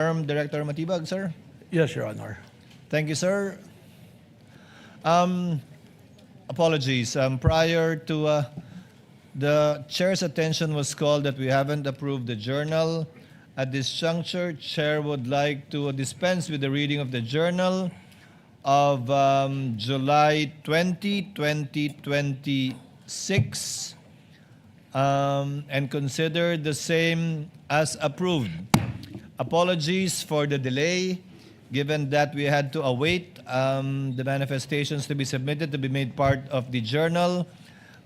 Director Matibag, sir. Yes, Your Honor. Thank you, sir. Apologies. Prior to the chair's attention was called that we haven't approved the journal. At this juncture, chair would like to dispense with the reading of the journal of July 20, 2026 and consider the same as approved. Apologies for the delay, given that we had to await the manifestations to be submitted to be made part of the journal.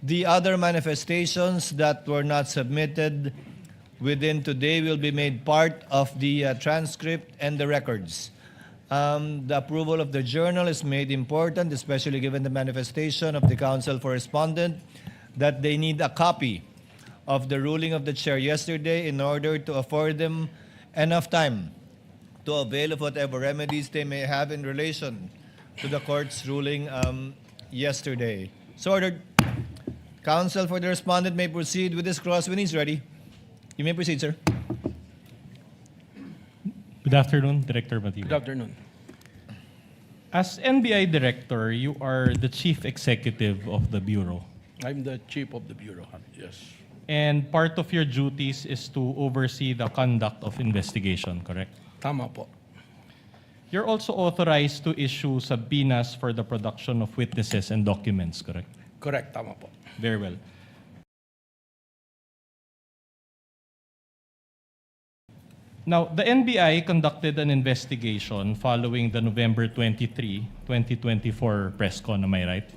The other manifestations that were not submitted within today will be made part of the transcript and the records. The approval of the journal is made important, especially given the manifestation of the council for respondent that they need a copy of the ruling of the chair yesterday in order to afford them enough time to avail of whatever remedies they may have in relation to the court's ruling yesterday. So ordered. Counsel for the respondent may proceed with this cross when he's ready. You may proceed, sir. Good afternoon, Director Matibag. Good afternoon. As NBI Director, you are the Chief Executive of the Bureau. I'm the Chief of the Bureau, yes. And part of your duties is to oversee the conduct of investigation, correct? Tama po. You're also authorized to issue subpoenas for the production of witnesses and documents, correct? Correct, tama po. Very well. Now, the NBI conducted an investigation following the November 23, 2024 press con, am I right?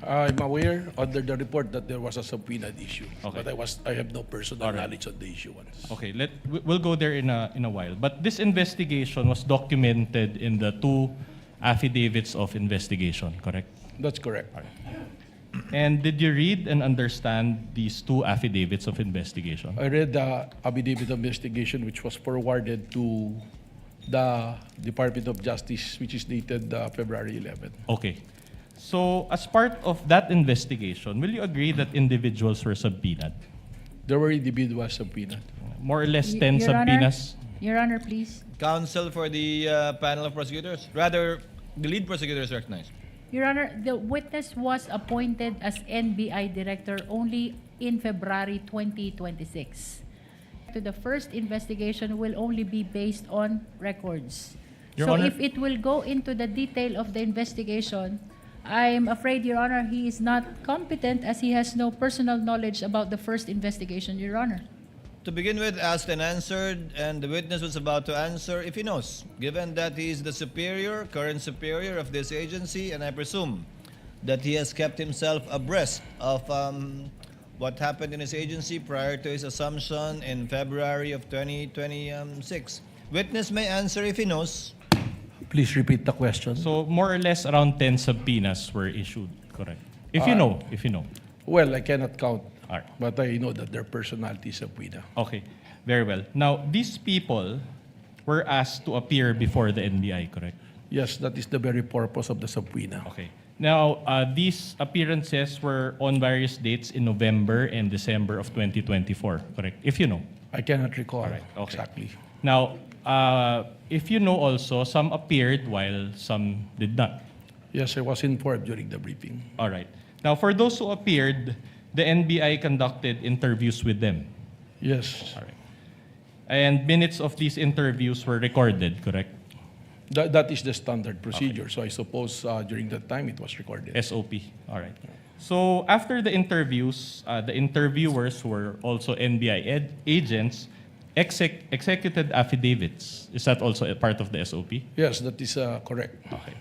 I'm aware under the report that there was a subpoena issue, Okay. but I have no personal All right. knowledge on the issuance. Okay, we'll go there in a while. But this investigation was documented in the two affidavits of investigation, correct? That's correct. And did you read and understand these two affidavits of investigation? I read the affidavit of investigation which was forwarded to the Department of Justice, which is dated February 11. Okay. So, as part of that investigation, will you agree that individuals were subpoenaed? There were individuals subpoenaed. More or less 10 Your Honor? subpoenas? Your Honor, please. Counsel for the panel of prosecutors. Rather, the lead prosecutor is recognized. Your Honor, the witness was appointed as NBI Director only in February 2026. The first investigation will only be based on records. Your So Honor- if it will go into the detail of the investigation, I'm afraid, Your Honor, he is not competent as he has no personal knowledge about the first investigation, Your Honor. To begin with, asked and answered, and the witness was about to answer if he knows, given that he is the superior, current superior of this agency, and I presume that he has kept himself abreast of what happened in his agency prior to his assumption in February of 2026. Witness may answer if he knows. Please repeat the question. So, more or less around 10 subpoenas were issued, correct? If you know. Well, I cannot count, All right. but I know that their personality is subpoena. Okay, very well. Now, these people were asked to appear before the NBI, correct? Yes, that is the very purpose of the subpoena. Okay. Now, these appearances were on various dates in November and December of 2024, correct? If you know. I cannot recall All right, okay. exactly. Now, if you know also, some appeared while some did not. Yes, I was informed during the briefing. All right. Now, for those who appeared, the NBI conducted interviews with them. Yes, All right. And minutes of these interviews were recorded, correct? that is the standard procedure. So I suppose during that time it was recorded. SOP. All right. So after the interviews, the interviewers were also NBI agents, executed affidavits. Is that also a part of the SOP? Yes, that is correct. Okay.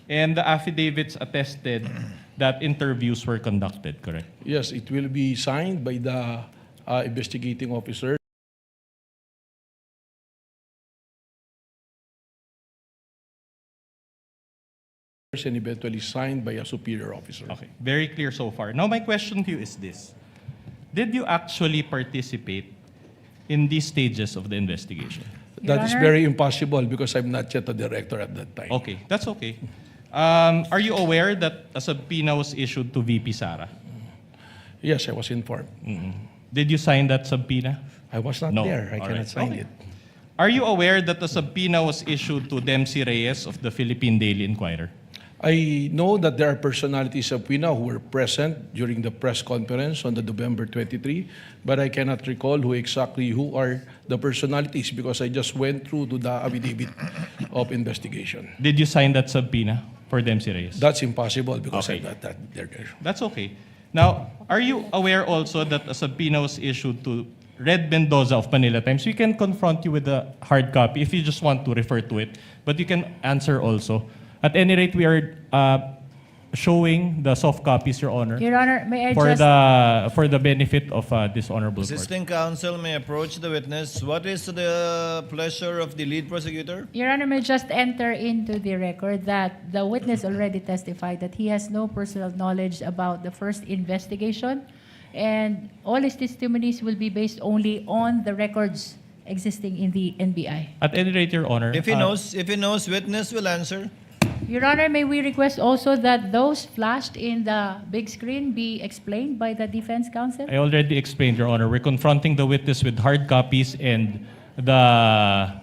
And the affidavits attested that interviews were conducted, correct? Yes, it will be signed by the investigating officer. And eventually signed by a superior officer. Okay. Very clear so far. Now my question to you is this. Did you actually participate in these stages of the investigation? Your That is Honor? very impossible because I'm not yet a director at that time. Okay, that's okay. Are you aware that a subpoena was issued to VP Sara? Yes, I was informed. Did you sign that subpoena? I was not No. there. I All cannot right. sign Okay. it. Are you aware that a subpoena was issued to Dempsey Reyes of the Philippine Daily Inquirer? I know that there are personalities of PINA who were present during the press conference on the November 23, but I cannot recall who are the personalities because I just went through to the affidavit of investigation. Did you sign that subpoena for Dempsey Reyes? That's impossible because Okay. I'm not that there. That's okay. Now, are you aware also that a subpoena was issued to Red Mendoza of Manila Times? We can confront you with a hard copy if you just want to refer to it, but you can answer also. At any rate, we are showing the soft copies, Your Honor, Your Honor, may I for just... the benefit of this honorable court. Assisting counsel may approach the witness. What is the pleasure of the lead prosecutor? Your Honor, may just enter into the record that the witness already testified that he has no personal knowledge about the first investigation, and all his testimonies will be based only on the records existing in the NBI. At any rate, Your Honor, If he knows, witness will answer. Your Honor, may we request also that those flashed in the big screen be explained by the defense counsel? I already explained, Your Honor. We're confronting the witness with hard copies, and the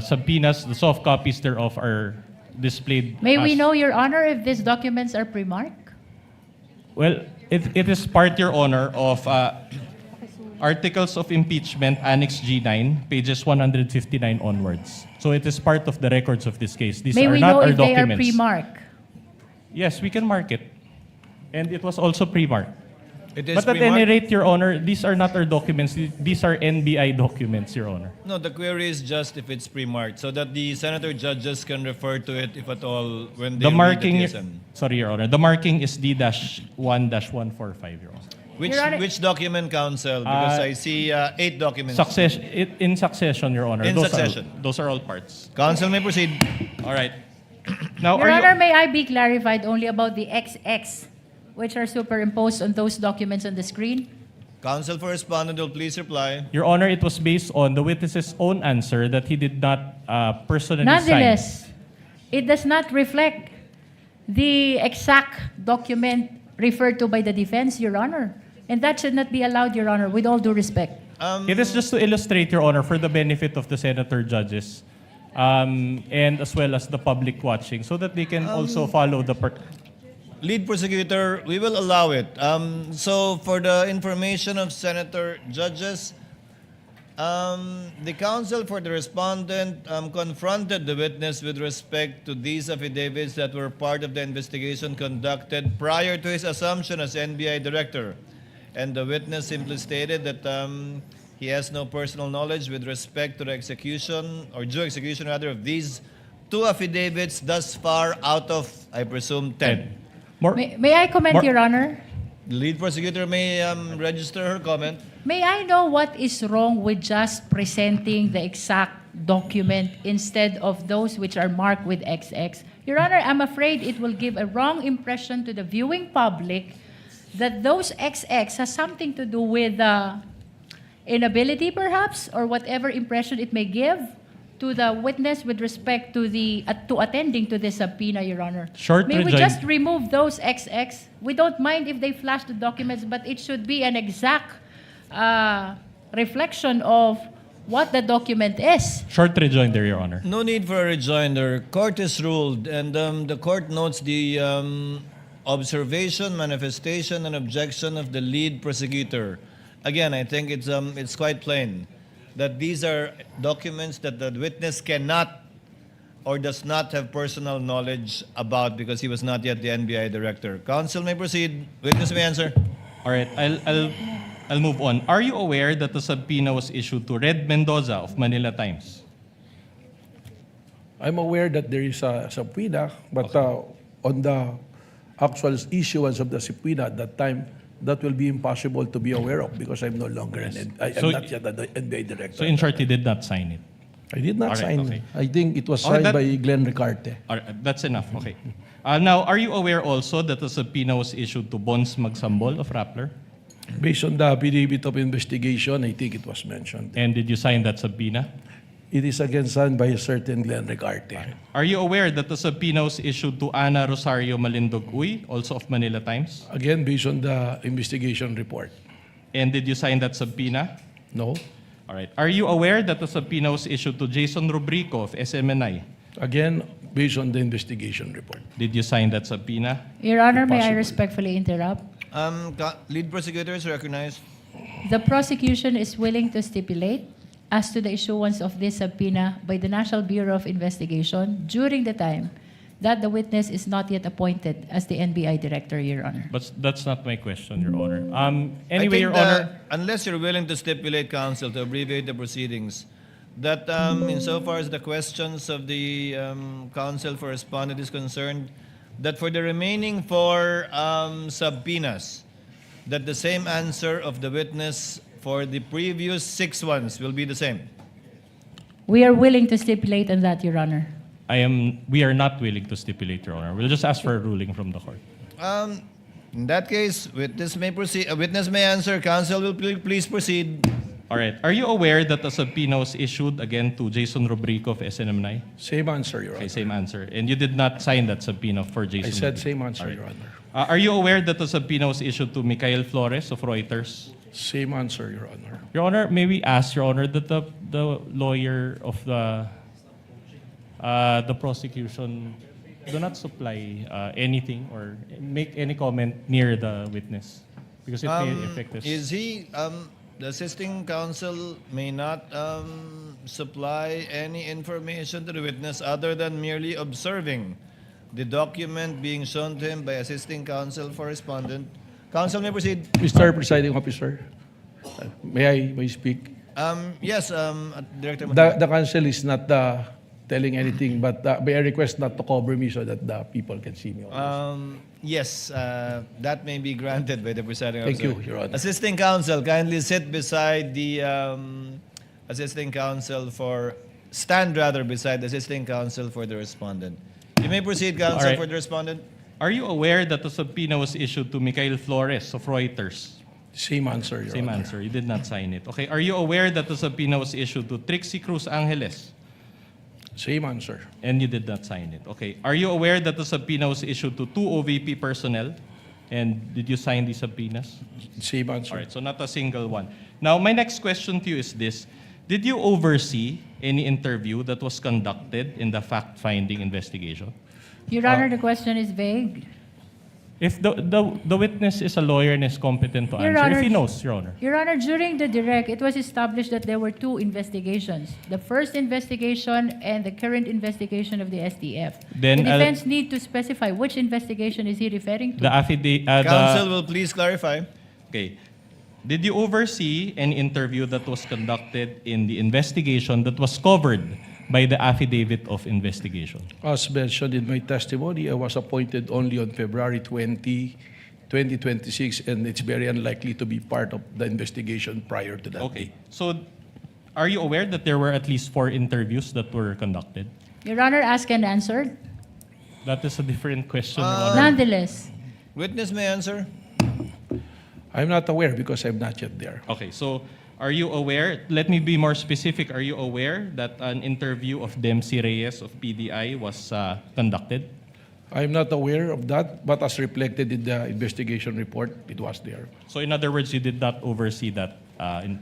subpoenas, the soft copies thereof, are displayed. May we as- know, Your Honor, if these documents are pre-marked? Well, it is part, Your Honor, of Articles of Impeachment, Annex G9, pages 159 onwards. So it is part of the records of this case. These May are we not know our if they are documents. pre-marked? Yes, we can mark it. And it was also pre-marked. It is But at pre-marked? any rate, Your Honor, these are not our documents. These are NBI documents, Your Honor. No, the query is just if it's pre-marked, so that the senator judges can refer to it if at all when they The read marking, the TSN. sorry, Your Honor, the marking is D-1-145, Your Honor. Your Honor- Which document, counsel? Because I see 8 documents. In succession, Your Honor. In succession. Those are all parts. Counsel may proceed. All right. Now, Your are Honor, you... may I be clarified only about the XX, which are superimposed on those documents on the screen? Counsel for respondent will please reply. Your Honor, it was based on the witness's own answer that he did not personally sign. Nonetheless, it does not reflect the exact document referred to by the defense, Your Honor. And that should not be allowed, Your Honor, with all due respect. It is just to illustrate, Your Honor, for the benefit of the senator judges, and as well as the public watching, so that they can also follow the... Lead prosecutor, we will allow it. So for the information of senator judges, the counsel for the respondent confronted the witness with respect to these affidavits that were part of the investigation conducted prior to his assumption as NBI director. And the witness simply stated that he has no personal knowledge with respect to the execution, or due execution rather, of these 2 affidavits thus far out of, I presume, 10. More, May I comment, Mar- Your Honor? The lead prosecutor may register her comment. May I know what is wrong with just presenting the exact document instead of those which are marked with XX? Your Honor, I'm afraid it will give a wrong impression to the viewing public that those XX has something to do with inability, perhaps, or whatever impression it may give to the witness with respect to the to attending to the subpoena, Your Honor. Short May we rejoin- just remove those XX? We don't mind if they flash the documents, but it should be an exact reflection of what the document is. short rejoinder, Your Honor. No need for a rejoinder. Court is ruled, and the court notes the observation, manifestation, and objection of the lead prosecutor. Again, I think it's quite plain that these are documents that the witness cannot or does not have personal knowledge about because he was not yet the NBI director. Counsel may proceed. Witness may answer. All right, I'll move on. Are you aware that the subpoena was issued to Red Mendoza of Manila Times? I'm aware that there is a subpoena, but on the actual issuance of the subpoena at that time, that will be impossible to be aware of because I'm no longer I'm So- not yet the NBI director. So in short, he did not sign it. I did not All right, sign. okay. I think it was Okay, signed that- by Glenn Ricarte. All right, that's enough. Okay. Now, are you aware also that the subpoena was issued to Bons Magsambol of Rappler? Based on the affidavit of investigation, I think it was mentioned. And did you sign that subpoena? It is again signed by a certain Glenn Ricarte. Are you aware that the subpoena was issued to Ana Rosario Malindog Uy, also of Manila Times? Again, based on the investigation report. And did you sign that subpoena? No? All right. Are you aware that the subpoena was issued to Jason Rubrico of SMNI? Again, based on the investigation report. Did you sign that subpoena? Your Honor, may I Impossible. respectfully interrupt? Lead prosecutor is recognized. The prosecution is willing to stipulate as to the issuance of this subpoena by the National Bureau of Investigation during the time that the witness is not yet appointed as the NBI director, Your Honor. But that's not my question, Your Honor. I Anyway, think Your that Honor. unless you're willing to stipulate, counsel, to abbreviate the proceedings, that insofar as the questions of the counsel for respondent is concerned, that for the remaining 4 subpoenas, that the same answer of the witness for the previous 6 ones will be the same. We are willing to stipulate on that, Your Honor. We are not willing to stipulate, Your Honor. We'll just ask for a ruling from the court. In that case, witness may proceed. A witness may answer. Counsel will please proceed. All right. Are you aware that a subpoena was issued again to Jason Rubrico of SNMNI? Same answer, Your Okay, Honor. same answer. And you did not sign that subpoena for Jason I said Rubrico? same answer, All right. Your Honor. Are you aware that the subpoena was issued to Mikhail Flores of Reuters? Same answer, Your Honor. Your Honor, may we ask, Your Honor, that the lawyer of the prosecution do not supply anything or make any comment near the witness? Because it may affect us. Is he, the assisting counsel may not supply any information to the witness other than merely observing the document being shown to him by assisting counsel for respondent. Counsel may proceed. Mr. Presiding Officer, may I speak? Yes, Director. The counsel is not telling anything, but may I request not to cover me so that the people can see me. Yes, that may be granted by the presiding Thank officer. you, Your Honor. Assisting counsel, kindly sit beside the assisting counsel stand beside the assisting counsel for the respondent. You may proceed, counsel, All right. for the respondent. Are you aware that the subpoena was issued to Mikhail Flores of Reuters? Same answer, Your Same Honor. answer. You did not sign it. Okay. Are you aware that the subpoena was issued to Trixie Cruz Angeles? Same answer. And you did not sign it. Okay. Are you aware that the subpoena was issued to 2 OVP personnel? And did you sign these subpoenas? Same answer. All right. So not a single one. Now, my next question to you is this. Did you oversee any interview that was conducted in the fact-finding investigation? Your Honor, the question is vague. If the witness is a lawyer and is competent to Your answer, Honor, if he knows, Your Honor. Your Honor, during the direct, it was established that there were 2 investigations. The first investigation and the current investigation of the STF. Then, the defense need to specify which investigation is he referring to. The affidavit. Counsel will please clarify. Okay. Did you oversee an interview that was conducted in the investigation that was covered by the affidavit of investigation? As mentioned in my testimony, I was appointed only on February 20, 2026, and it's very unlikely to be part of the investigation prior to that. Okay. So, are you aware that there were at least 4 interviews that were conducted? Your Honor, asked and answered. That is a different question, Your Honor. Nonetheless, Witness may answer. I'm not aware because I'm not yet there. Okay, so are you aware, let me be more specific, are you aware that an interview of Dempsey Reyes of PDI was conducted? I'm not aware of that, but as reflected in the investigation report, it was there. So in other words, you did not oversee that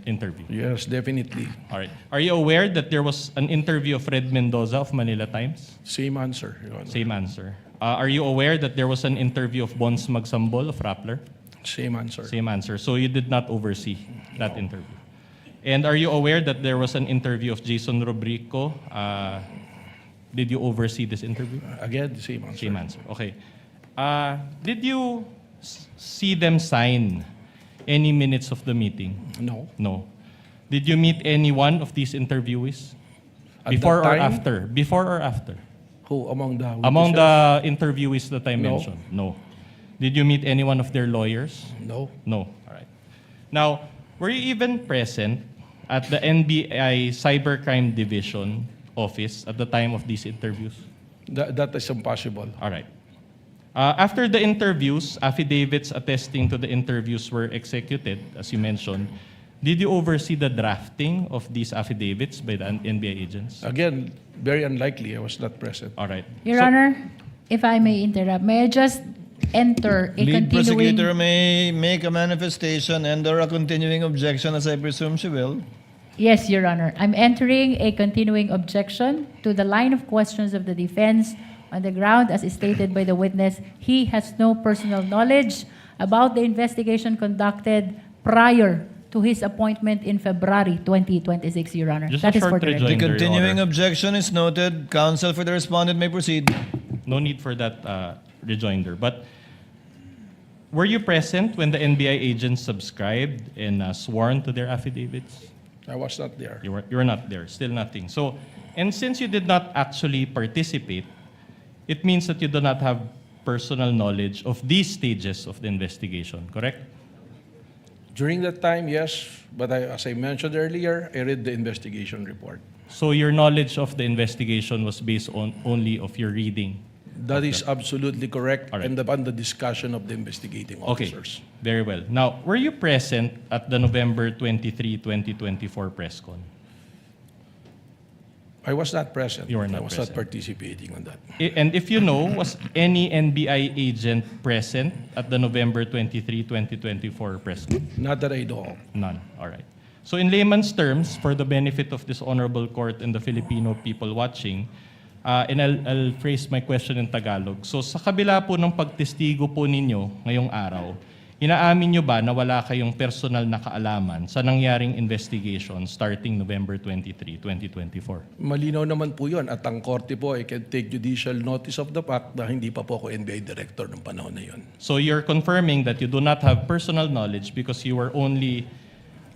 interview? Yes, definitely. All right. Are you aware that there was an interview of Fred Mendoza of Manila Times? Same answer, Your Honor. Same answer. Are you aware that there was an interview of Bons Magsambol of Rappler? Same answer. Same answer. So you did not oversee that interview. And are you aware that there was an interview of Jason Rubrico? Did you oversee this interview? Again, same answer. Same answer. Okay. Did you see them sign any minutes of the meeting? No. No. Did you meet any one of these interviewees? At Before that or time? after? Before or after? Who among the Among witnesses? the interviewees that I No. mentioned? No. Did you meet any one of their lawyers? No. No. All right. Now, were you even present at the NBI Cybercrime Division office at the time of these interviews? That is impossible. All right. After the interviews, affidavits attesting to the interviews were executed, as you mentioned. Did you oversee the drafting of these affidavits by the NBI agents? Again, very unlikely. I was not present. All right. Your So- Honor, if I may interrupt, may I just enter a Lead continuing... prosecutor may make a manifestation and or a continuing objection, as I presume she will. Yes, Your Honor. I'm entering a continuing objection to the line of questions of the defense on the ground as stated by the witness. He has no personal knowledge about the investigation conducted prior to his appointment in February 2026, Your Honor. Just That a is for short the record. The rejoinder, Your continuing Honor. objection is noted. Counsel for the respondent may proceed. No need for that rejoinder. But were you present when the NBI agents subscribed and sworn to their affidavits? I was not there. You were not there. Still nothing. So, and since you did not actually participate, it means that you do not have personal knowledge of these stages of the investigation, correct? During that time, yes, but as I mentioned earlier, I read the investigation report. So your knowledge of the investigation was based on only of your reading. That is absolutely correct, All right. and upon the discussion of the investigating Okay, officers. very well. Now, were you present at the November 23, 2024 press con? I was not present. You were not I was present. not participating on that. And if you know, was any NBI agent present at the November 23, 2024 press con? Not that I know of. None. All right. So in layman's terms, for the benefit of this honorable court and the Filipino people watching, and I'll phrase my question in Tagalog. So sa kabila po ng pagtestigo po ninyo ngayong araw, inaamin nyo ba na wala kayong personal na kaalaman sa nangyaring investigation starting November 23, 2024? Malinaw naman po yun. At ang korte po, I can take judicial notice of the fact na hindi pa po ako NBI director ng panahon na yun. So you're confirming that you do not have personal knowledge because you were only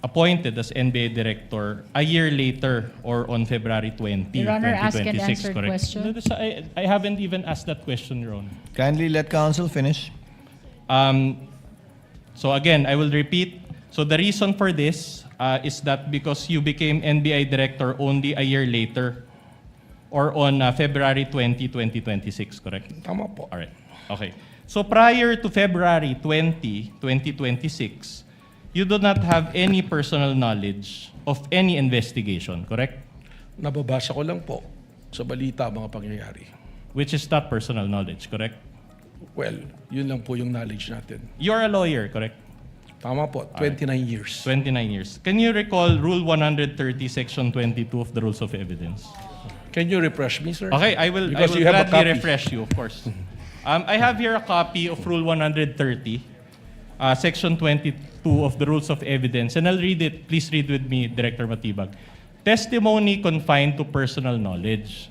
appointed as NBA director a year later or on February 20, Your Honor, ask and 2026, answer correct? question. No, I haven't even asked that question, Your Honor. Kindly let counsel finish. So again, I will repeat. So the reason for this is that because you became NBI director only a year later or on February 20, 2026, correct? Tama po. All right. Okay. So prior to February 20, 2026, you do not have any personal knowledge of any investigation, correct? Nababasa ko lang po sa balita mga pangyayari. Which is not personal knowledge, correct? Well, yun lang po yung knowledge natin. You're a lawyer, correct? Tama po, 29 years. 29 years. Can you recall Rule 130, Section 22 of the Rules of Evidence? Can you refresh me, sir? Okay, I will Because you have a gladly copy. refresh you, of course. I have here a copy of Rule 130, Section 22 of the Rules of Evidence, and I'll read it. Please read with me, Director Matibag. Testimony confined to personal knowledge.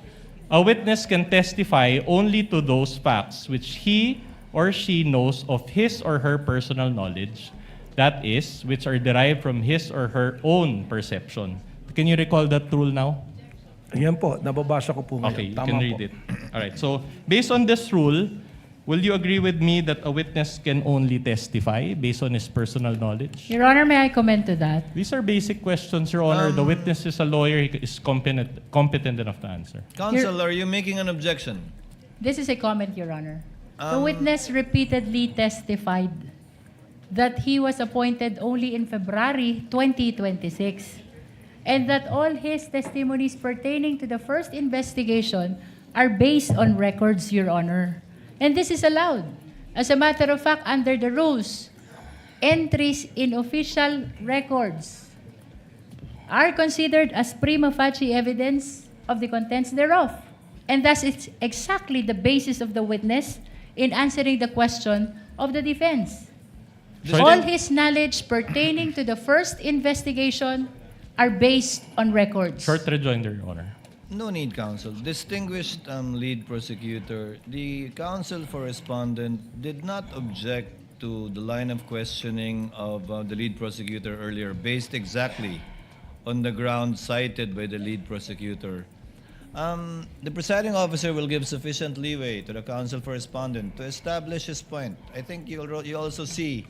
A witness can testify only to those facts which he or she knows of his or her personal knowledge, that is, which are derived from his or her own perception. Can you recall that rule now? Ayan po, nababasa ko po ngayon. Okay, you Tama can po. read it. All right. So, based on this rule, will you agree with me that a witness can only testify based on his personal knowledge? Your Honor, may I comment to that? These are basic questions, Your Honor. The witness is a lawyer. He is competent enough to answer. Counsel, are you making an objection? This is a comment, Your Honor. The witness repeatedly testified that he was appointed only in February 2026 and that all his testimonies pertaining to the first investigation are based on records, Your Honor. And this is allowed. As a matter of fact, under the rules, entries in official records are considered as prima facie evidence of the contents thereof. And thus, it's exactly the basis of the witness in answering the question of the defense. So All his knowledge pertaining to the first investigation are based on records. Short rejoinder, Your Honor. No need, counsel. Distinguished lead prosecutor, the counsel for respondent did not object to the line of questioning of the lead prosecutor earlier, based exactly on the ground cited by the lead prosecutor. The presiding officer will give sufficient leeway to the counsel for respondent to establish his point. I think you also see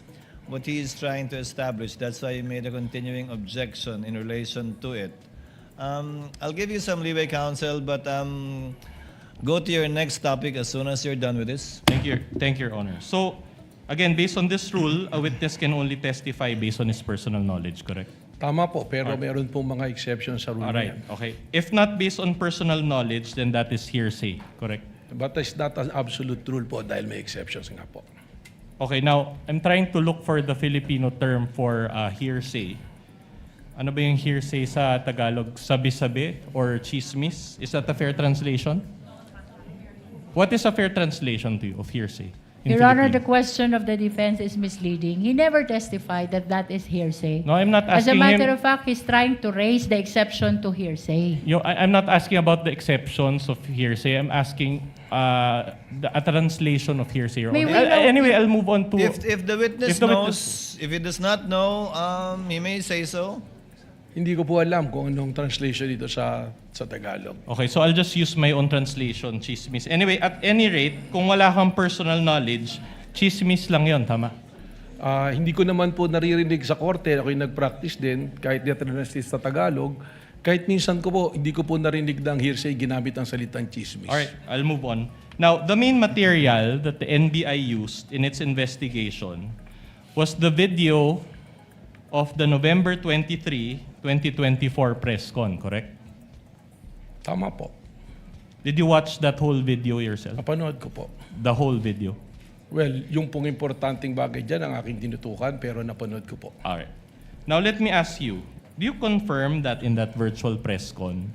what he is trying to establish. That's why he made a continuing objection in relation to it. I'll give you some leeway, counsel, but go to your next topic as soon as you're done with this. Thank you, Your Honor. So, again, based on this rule, a witness can only testify based on his personal knowledge, correct? Tama po, pero meron pong mga exceptions sa rule All na right, yan. okay. If not based on personal knowledge, then that is hearsay, correct? But it's not an absolute rule po dahil may exceptions nga po. Okay, now, I'm trying to look for the Filipino term for hearsay. Ano ba yung hearsay sa Tagalog? Sabi-sabi or chismis? Is that a fair translation? What is a fair translation to you of hearsay? in Your Honor, the Filipino? question of the defense is misleading. He never testified that that is hearsay. No, I'm not As a asking matter him. of fact, he's trying to raise the exception to hearsay. I'm not asking about the exceptions of hearsay. I'm asking a translation of hearsay. Your May Honor. we know Anyway, I'll move on to. If the witness If the knows, if he does not know, he may say so. Hindi ko po alam kung anong translation dito sa Tagalog. Okay, so I'll just use my own translation, chismis. Anyway, at any rate, kung wala kang personal knowledge, chismis lang yon, tama? Hindi ko naman po naririnig sa korte, ako'y nag-practice din, kahit di translate sa Tagalog, kahit minsan ko po, hindi ko po narinig ng hearsay ginamit ang salitang chismis. Alright, I'll move on. Now, the main material that the NBI used in its investigation was the video of the November 23, 2024 press con, correct? Tama po. Did you watch that whole video yourself? Napanood ko po. The whole video? Well, yung pong importanteng bagay dyan ang aking tinutukan, pero napanood ko po. Alright. Now, let me ask you, do you confirm that in that virtual press con,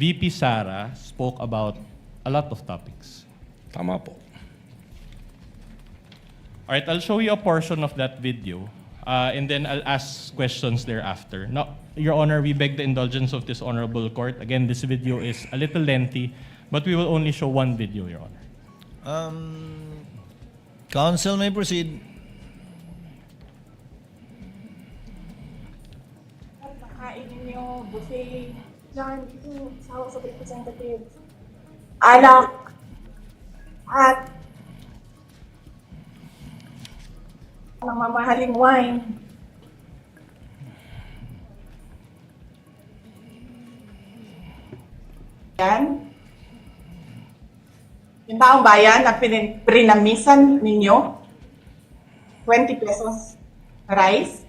VP Sara spoke about a lot of topics? Tama po. Alright, I'll show you a portion of that video, and then I'll ask questions thereafter. Now, Your Honor, we beg the indulgence of this honorable court. Again, this video is a little lengthy, but we will only show one video, Your Honor. Counsel may proceed. Pagkain ninyo, buffet, dyan, dito, sa House of Representatives, alak, at ng mamahaling wine. Yan. Yung taong bayan na prinamisan ninyo, 20 pesos na rice.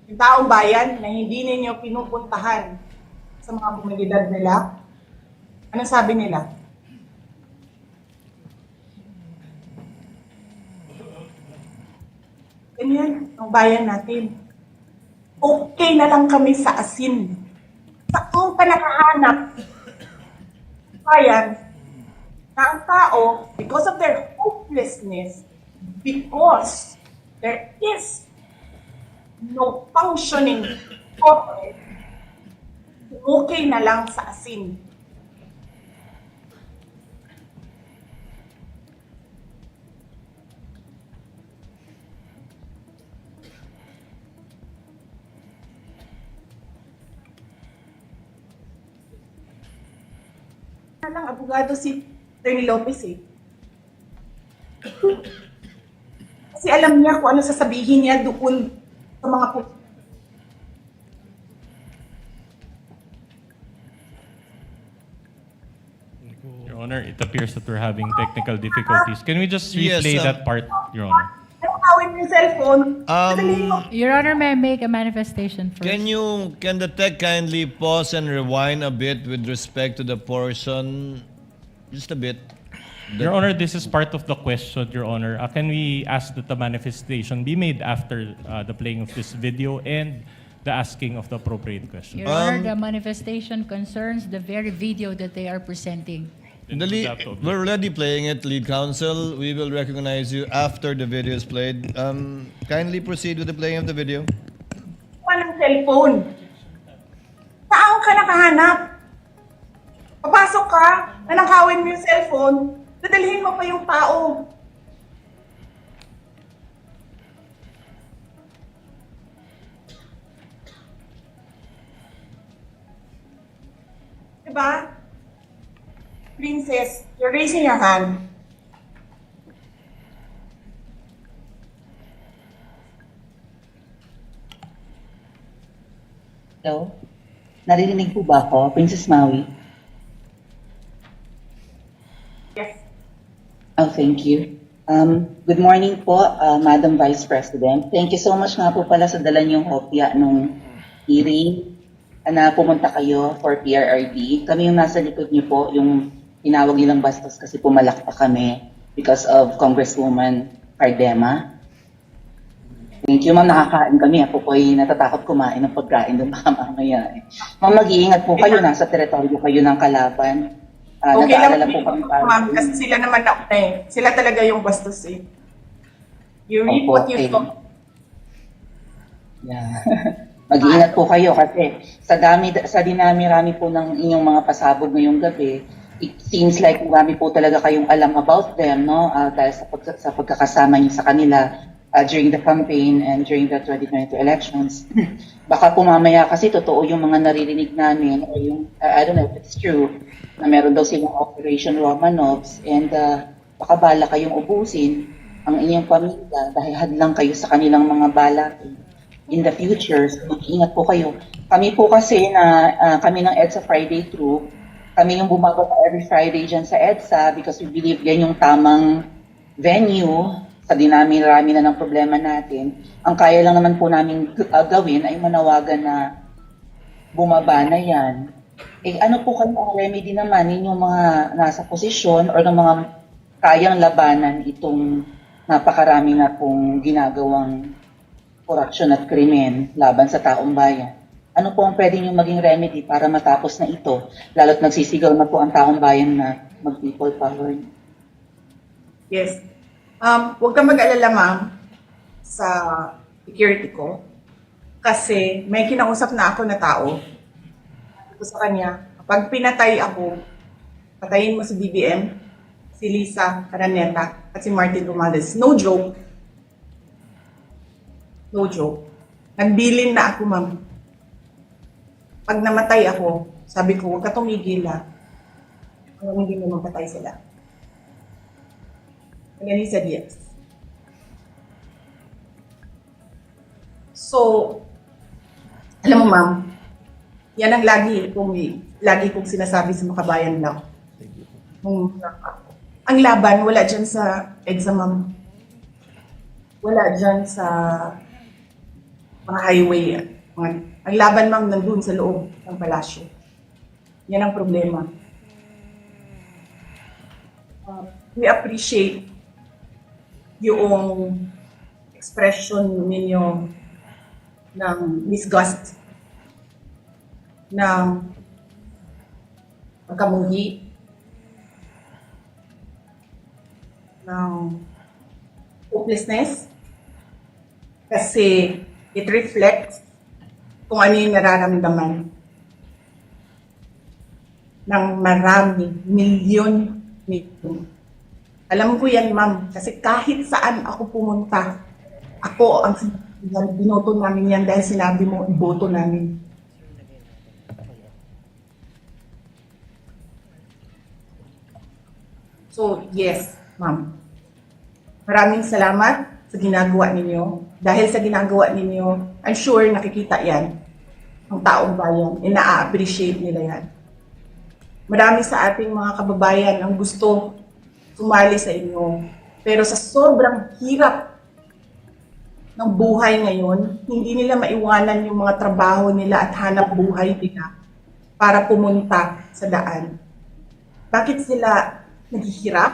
Yung taong bayan na hindi ninyo pinupuntahan sa mga komunidad nila, anong sabi nila? Ganyan ang bayan natin. Okay na lang kami sa asin. Kung ka nakahanap, bayan, na ang tao, because of their hopelessness, because there is no functioning corporate, okay na lang sa asin. Lang abogado si Attorney Lopez eh. Kasi alam niya kung ano sasabihin niya doon sa mga Your Honor, it appears that we're having technical difficulties. Can we just Yes, replay that part, Your Honor? nakawin yung cellphone. Dadalhin mo. Your Honor, may I make a manifestation first? Can the tech kindly pause and rewind a bit with respect to the portion, just a bit? Your Honor, this is part of the question, Your Honor. Can we ask that the manifestation be made after the playing of this video and the asking of the appropriate question? Your Honor, the manifestation concerns the very video that they are presenting. Then The we'll lead, have to object. we're already playing it, lead counsel. We will recognize you after the video is played. Kindly proceed with the playing of the video. Ng cellphone. Saan ka nakahanap? Papasok ka, nanakawin mo yung cellphone, dadalhin mo pa yung tao. Diba? Princess, you're raising your hand. Hello? Naririnig po ba ako, Princess Maui? Yes. Oh, thank you. Good morning po, Madam Vice President. Thank you so much nga po pala sa dala niyong kopya nung hearing na pumunta kayo for PRRD. Kami yung nasa likod niyo po, yung tinawag nilang bastos kasi pumalakpak kami because of Congresswoman Cardema. Thank you, ma'am. Nakakain kami. Ako po ay natatakot kumain ng pagkain doon baka mamaya. Ma'am, mag-iingat po kayo. Nasa teritoryo kayo ng kalaban. Okay Nag-aalala lang po kami para. ma'am, kasi sila naman na sila talaga yung bastos eh. You reap Opo, what you okay. sow. Yeah. Mag-iingat po kayo kasi sa dinami-rami po ng inyong mga pasabog ngayong gabi, it seems like marami po talaga kayong alam about them, no? Dahil sa pagkakasama niyo sa kanila during the campaign and during the 2022 elections. Baka po mamaya kasi totoo yung mga naririnig namin o yung, I don't know if it's true, na meron daw silang Operation Romanovs and baka bala kayong ubusin ang inyong pamilya dahil hadlang kayo sa kanilang mga bala in the future. So, mag-ingat po kayo. Kami po kasi kami ng EDSA Friday Through, kami yung bumababa every Friday dyan sa EDSA because we believe yan yung tamang venue sa dinami-rami na ng problema natin. Ang kaya lang naman po namin gawin ay manawagan na bumaba na yan. Eh ano po kayo ang remedy naman ninyong mga nasa posisyon o ng mga kayang labanan itong napakarami na pong ginagawang korupsyon at krimen laban sa taong bayan? Ano po ang pwede nyo maging remedy para matapos na ito? Lalo't nagsisigaw na po ang taong bayan na mag-people power. Yes. Huwag kang mag-alala, ma'am, sa security ko. Kasi may kinausap na ako na tao. Sabi ko sa kanya, kapag pinatay ako, patayin mo si BBM, si Lisa Caraneta, at si Martin Romales. No joke. No joke. Nagbilin na ako, ma'am. Pag namatay ako, sabi ko, huwag ka tumigil, ha. Hanggang hindi mo mapatay sila. And then he said yes. So, alam mo, ma'am, yan ang lagi kong sinasabi sa mga kabayan lang. Ang laban, wala dyan sa EDSA, ma'am. Wala dyan sa mga highway. Ang laban, ma'am, nandun sa loob ng palasyo. Yan ang problema. We appreciate yung expression ninyo ng disgust, ng pagkamuhi, ng hopelessness, kasi it reflects kung ano yung nararamdaman ng marami, milyon. Alam ko yan, ma'am, kasi kahit saan ako pumunta, ako ang binoto namin yan dahil sinabi mo, iboto namin. So, yes, ma'am. Maraming salamat sa ginagawa ninyo. Dahil sa ginagawa ninyo, I'm sure nakikita yan ng taong bayan. Ina-appreciate nila yan. Marami sa ating mga kababayan ang gusto sumali sa inyo. Pero sa sobrang hirap ng buhay ngayon, hindi nila maiwanan yung mga trabaho nila at hanap buhay nila para pumunta sa daan. Bakit sila naghihirap?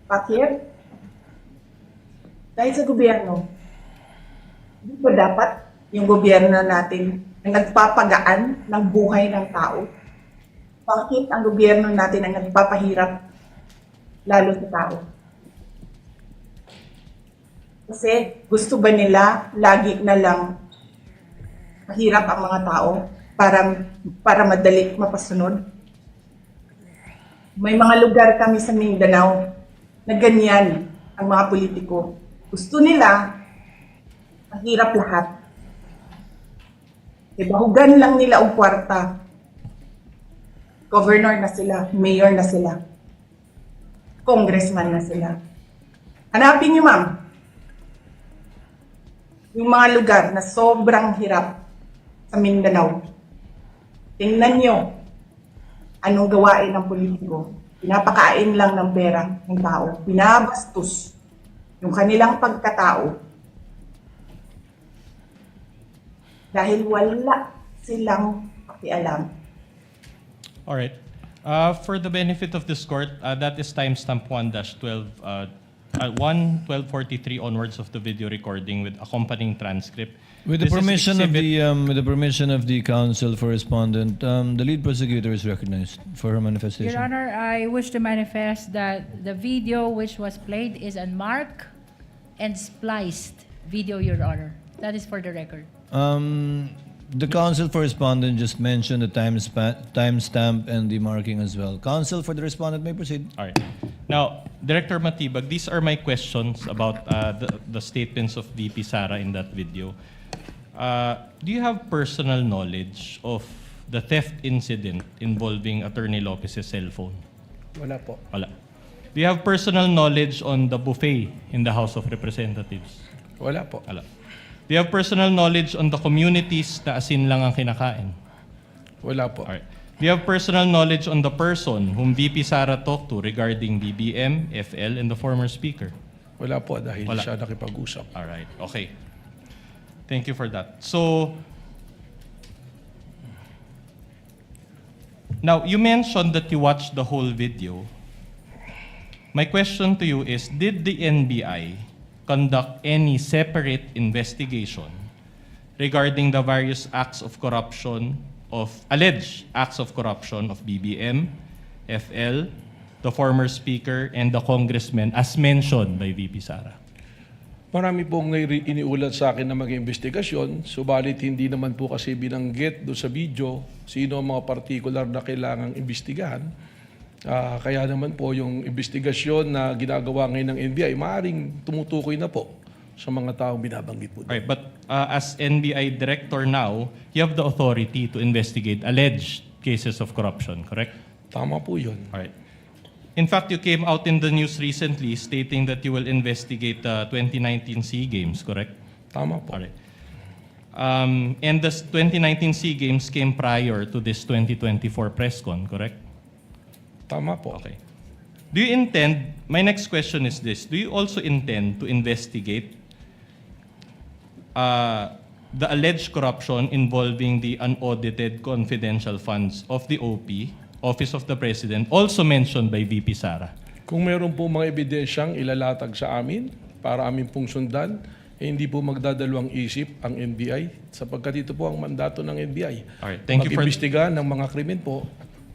Bakit? Dahil sa gobyerno. Hindi ba dapat yung gobyerno natin ang nagpapagaan ng buhay ng tao? Bakit ang gobyerno natin ang nagpapahirap lalo sa tao? Kasi gusto ba nila lagi na lang mahirap ang mga tao para madali mapasunod? May mga lugar kami sa Mindanao na ganyan ang mga politiko. Gusto nila mahirap lahat. Bahugan lang nila ang kwarta. Governor na sila, mayor na sila, congressman na sila. Hanapin niyo, ma'am, yung mga lugar na sobrang hirap sa Mindanao. Tingnan niyo anong gawain ng politiko. Pinapakain lang ng pera ng tao. Binabastos yung kanilang pagkatao dahil wala silang pakialam. All right. For the benefit of this court, that is timestamp 1-12 1:12:43 onwards of the video recording with accompanying transcript. With the This is permission of exhibit- with the permission of the counsel for respondent, the lead prosecutor is recognized for her manifestation. Your Honor, I wish to manifest that the video which was played is unmarked and spliced video, Your Honor. That is for the record. The counsel for respondent just mentioned the timestamp and the marking as well. Counsel for the respondent may proceed. All right. Now, Director Matibag, these are my questions about the statements of VP Sara in that video. Do you have personal knowledge of the theft incident involving Attorney Lopez's cell phone? Wala po. Wala. Do you have personal knowledge on the buffet in the House of Representatives? Wala po. Wala. Do you have personal knowledge on the communities na asin lang ang kinakain? Wala po. Alright. Do you have personal knowledge on the person whom VP Sara talked to regarding BBM, FL, and the former speaker? Wala po dahil Wala. siya nakipag-usap. Alright, okay. Thank you for that. So, now, you mentioned that you watched the whole video. My question to you is, did the NBI conduct any separate investigation regarding the various acts of corruption alleged acts of corruption of BBM, FL, the former speaker, and the congressman as mentioned by VP Sara? Marami pong iniulat sa akin na mag-investigasyon, subalit hindi naman po kasi binanggit doon sa video sino ang mga particular na kailangang imbestigahan. Kaya naman po yung investigasyon na ginagawa ngayon ng NBI, maaaring tumutukoy na po sa mga taong binabanggit po. Right, but as NBI director now, you have the authority to investigate alleged cases of corruption, correct? Tama po yun. All right. In fact, you came out in the news recently stating that you will investigate the 2019 SEA Games, correct? Tama po. All right. And the 2019 SEA Games came prior to this 2024 press con, correct? Tama po. Okay. Do you intend, my next question is this, do you also intend to investigate the alleged corruption involving the unaudited confidential funds of the OP, Office of the President, also mentioned by VP Sara? Kung meron po mga ebidensyang ilalatag sa amin para amin pong sundan, hindi po magdadalawang isip ang NBI sapagkat ito po ang mandato ng NBI. Alright, thank you for- Mag-imbestiga ng mga krimen po,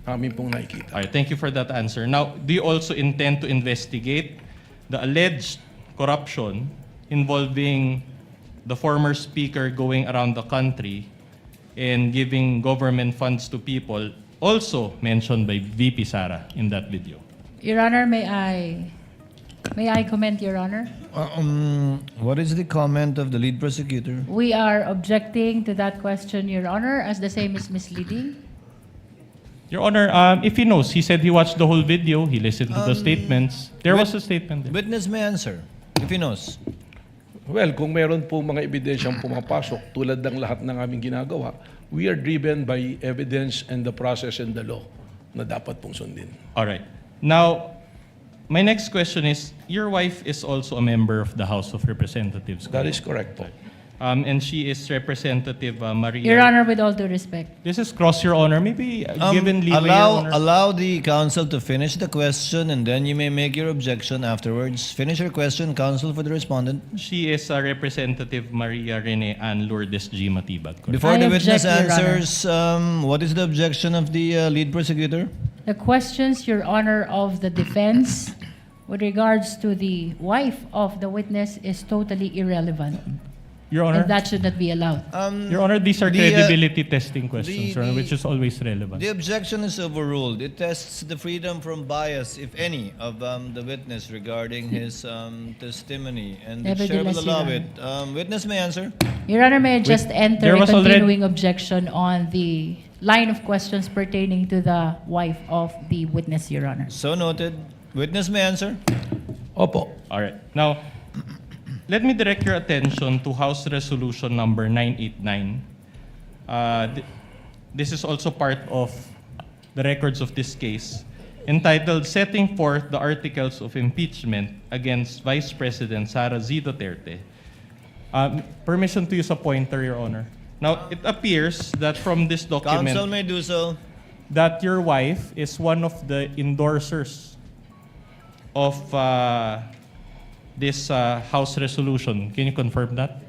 amin pong nakikita. All right, thank you for that answer. Now, do you also intend to investigate the alleged corruption involving the former speaker going around the country and giving government funds to people, also mentioned by VP Sara in that video? Your Honor, may I comment, Your Honor? What is the comment of the lead prosecutor? We are objecting to that question, Your Honor, as the same is misleading. Your Honor, if he knows, he said he watched the whole video, he listened to the statements. There was a statement there. Witness may answer if he knows. Well, kung meron po mga ebidensyang pumapasok tulad ng lahat ng aming ginagawa, we are driven by evidence and the process and the law na dapat pong sundin. All right. Now, my next question is, your wife is also a member of the House of Representatives. That is correct po. And she is Representative Maria. Your Honor, with all due respect. This is cross your honor. Maybe given leeway, Your Honor. Allow the counsel to finish the question and then you may make your objection afterwards. Finish your question, counsel for the respondent. She is Representative Maria Rene Ann Lourdes G. Matibag. correct? Before I the witness object, Your Honor. answers, what is the objection of the lead prosecutor? The questions, Your Honor, of the defense with regards to the wife of the witness is totally irrelevant. Your Honor, And that should not be allowed. Your Honor, these are the, credibility testing questions, Your Honor, the- which is always relevant. The objection is overruled. It tests the freedom from bias, if any, of the witness regarding his testimony, and the chair will Nevertheless, allow Your it. Witness may answer. Your Honor, may I just enter there a was already- continuing objection on the line of questions pertaining to the wife of the witness, Your Honor. So noted. Witness may answer. Opo. All right. Now, let me direct your attention to House Resolution number 989. This is also part of the records of this case, entitled Setting Forth the Articles of Impeachment Against Vice President Sara Z. Duterte. Permission to use a pointer, Your Honor. Now, it appears that from this document Counsel may do so. that your wife is one of the endorsers of this House resolution. Can you confirm that?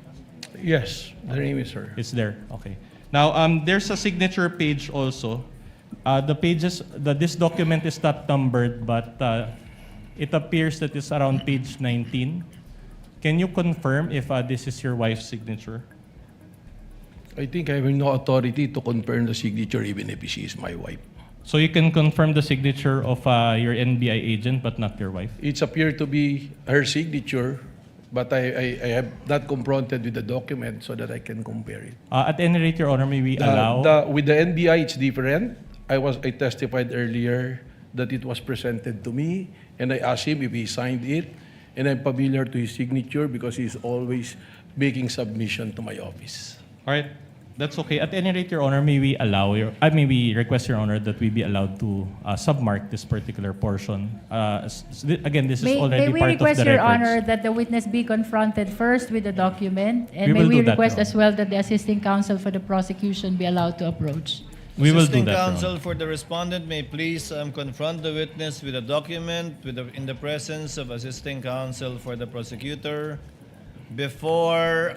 Yes, the name is sir. It's there. Okay. Now, there's a signature page also. This document is not numbered, but it appears that it's around page 19. Can you confirm if this is your wife's signature? I think I have no authority to confirm the signature even if she is my wife. So you can confirm the signature of your NBI agent, but not your wife? It's appeared to be her signature, but I have not confronted with the document so that I can compare it. At any rate, Your Honor, may we allow? With the NBI, it's different. I testified earlier that it was presented to me, and I asked him if he signed it, and I'm familiar to his signature because he's always making submission to my office. All right. That's okay. At any rate, Your Honor, may we request, Your Honor, that we be allowed to submark this particular portion. Again, this is already may we part of the request, Your records. Honor, that the witness be confronted first with the document, and We may will we do that, request Your as well that the assisting counsel for the prosecution be allowed to approach. We will do Assisting that, Your counsel Honor. for the respondent may please confront the witness with a document in the presence of assisting counsel for the prosecutor before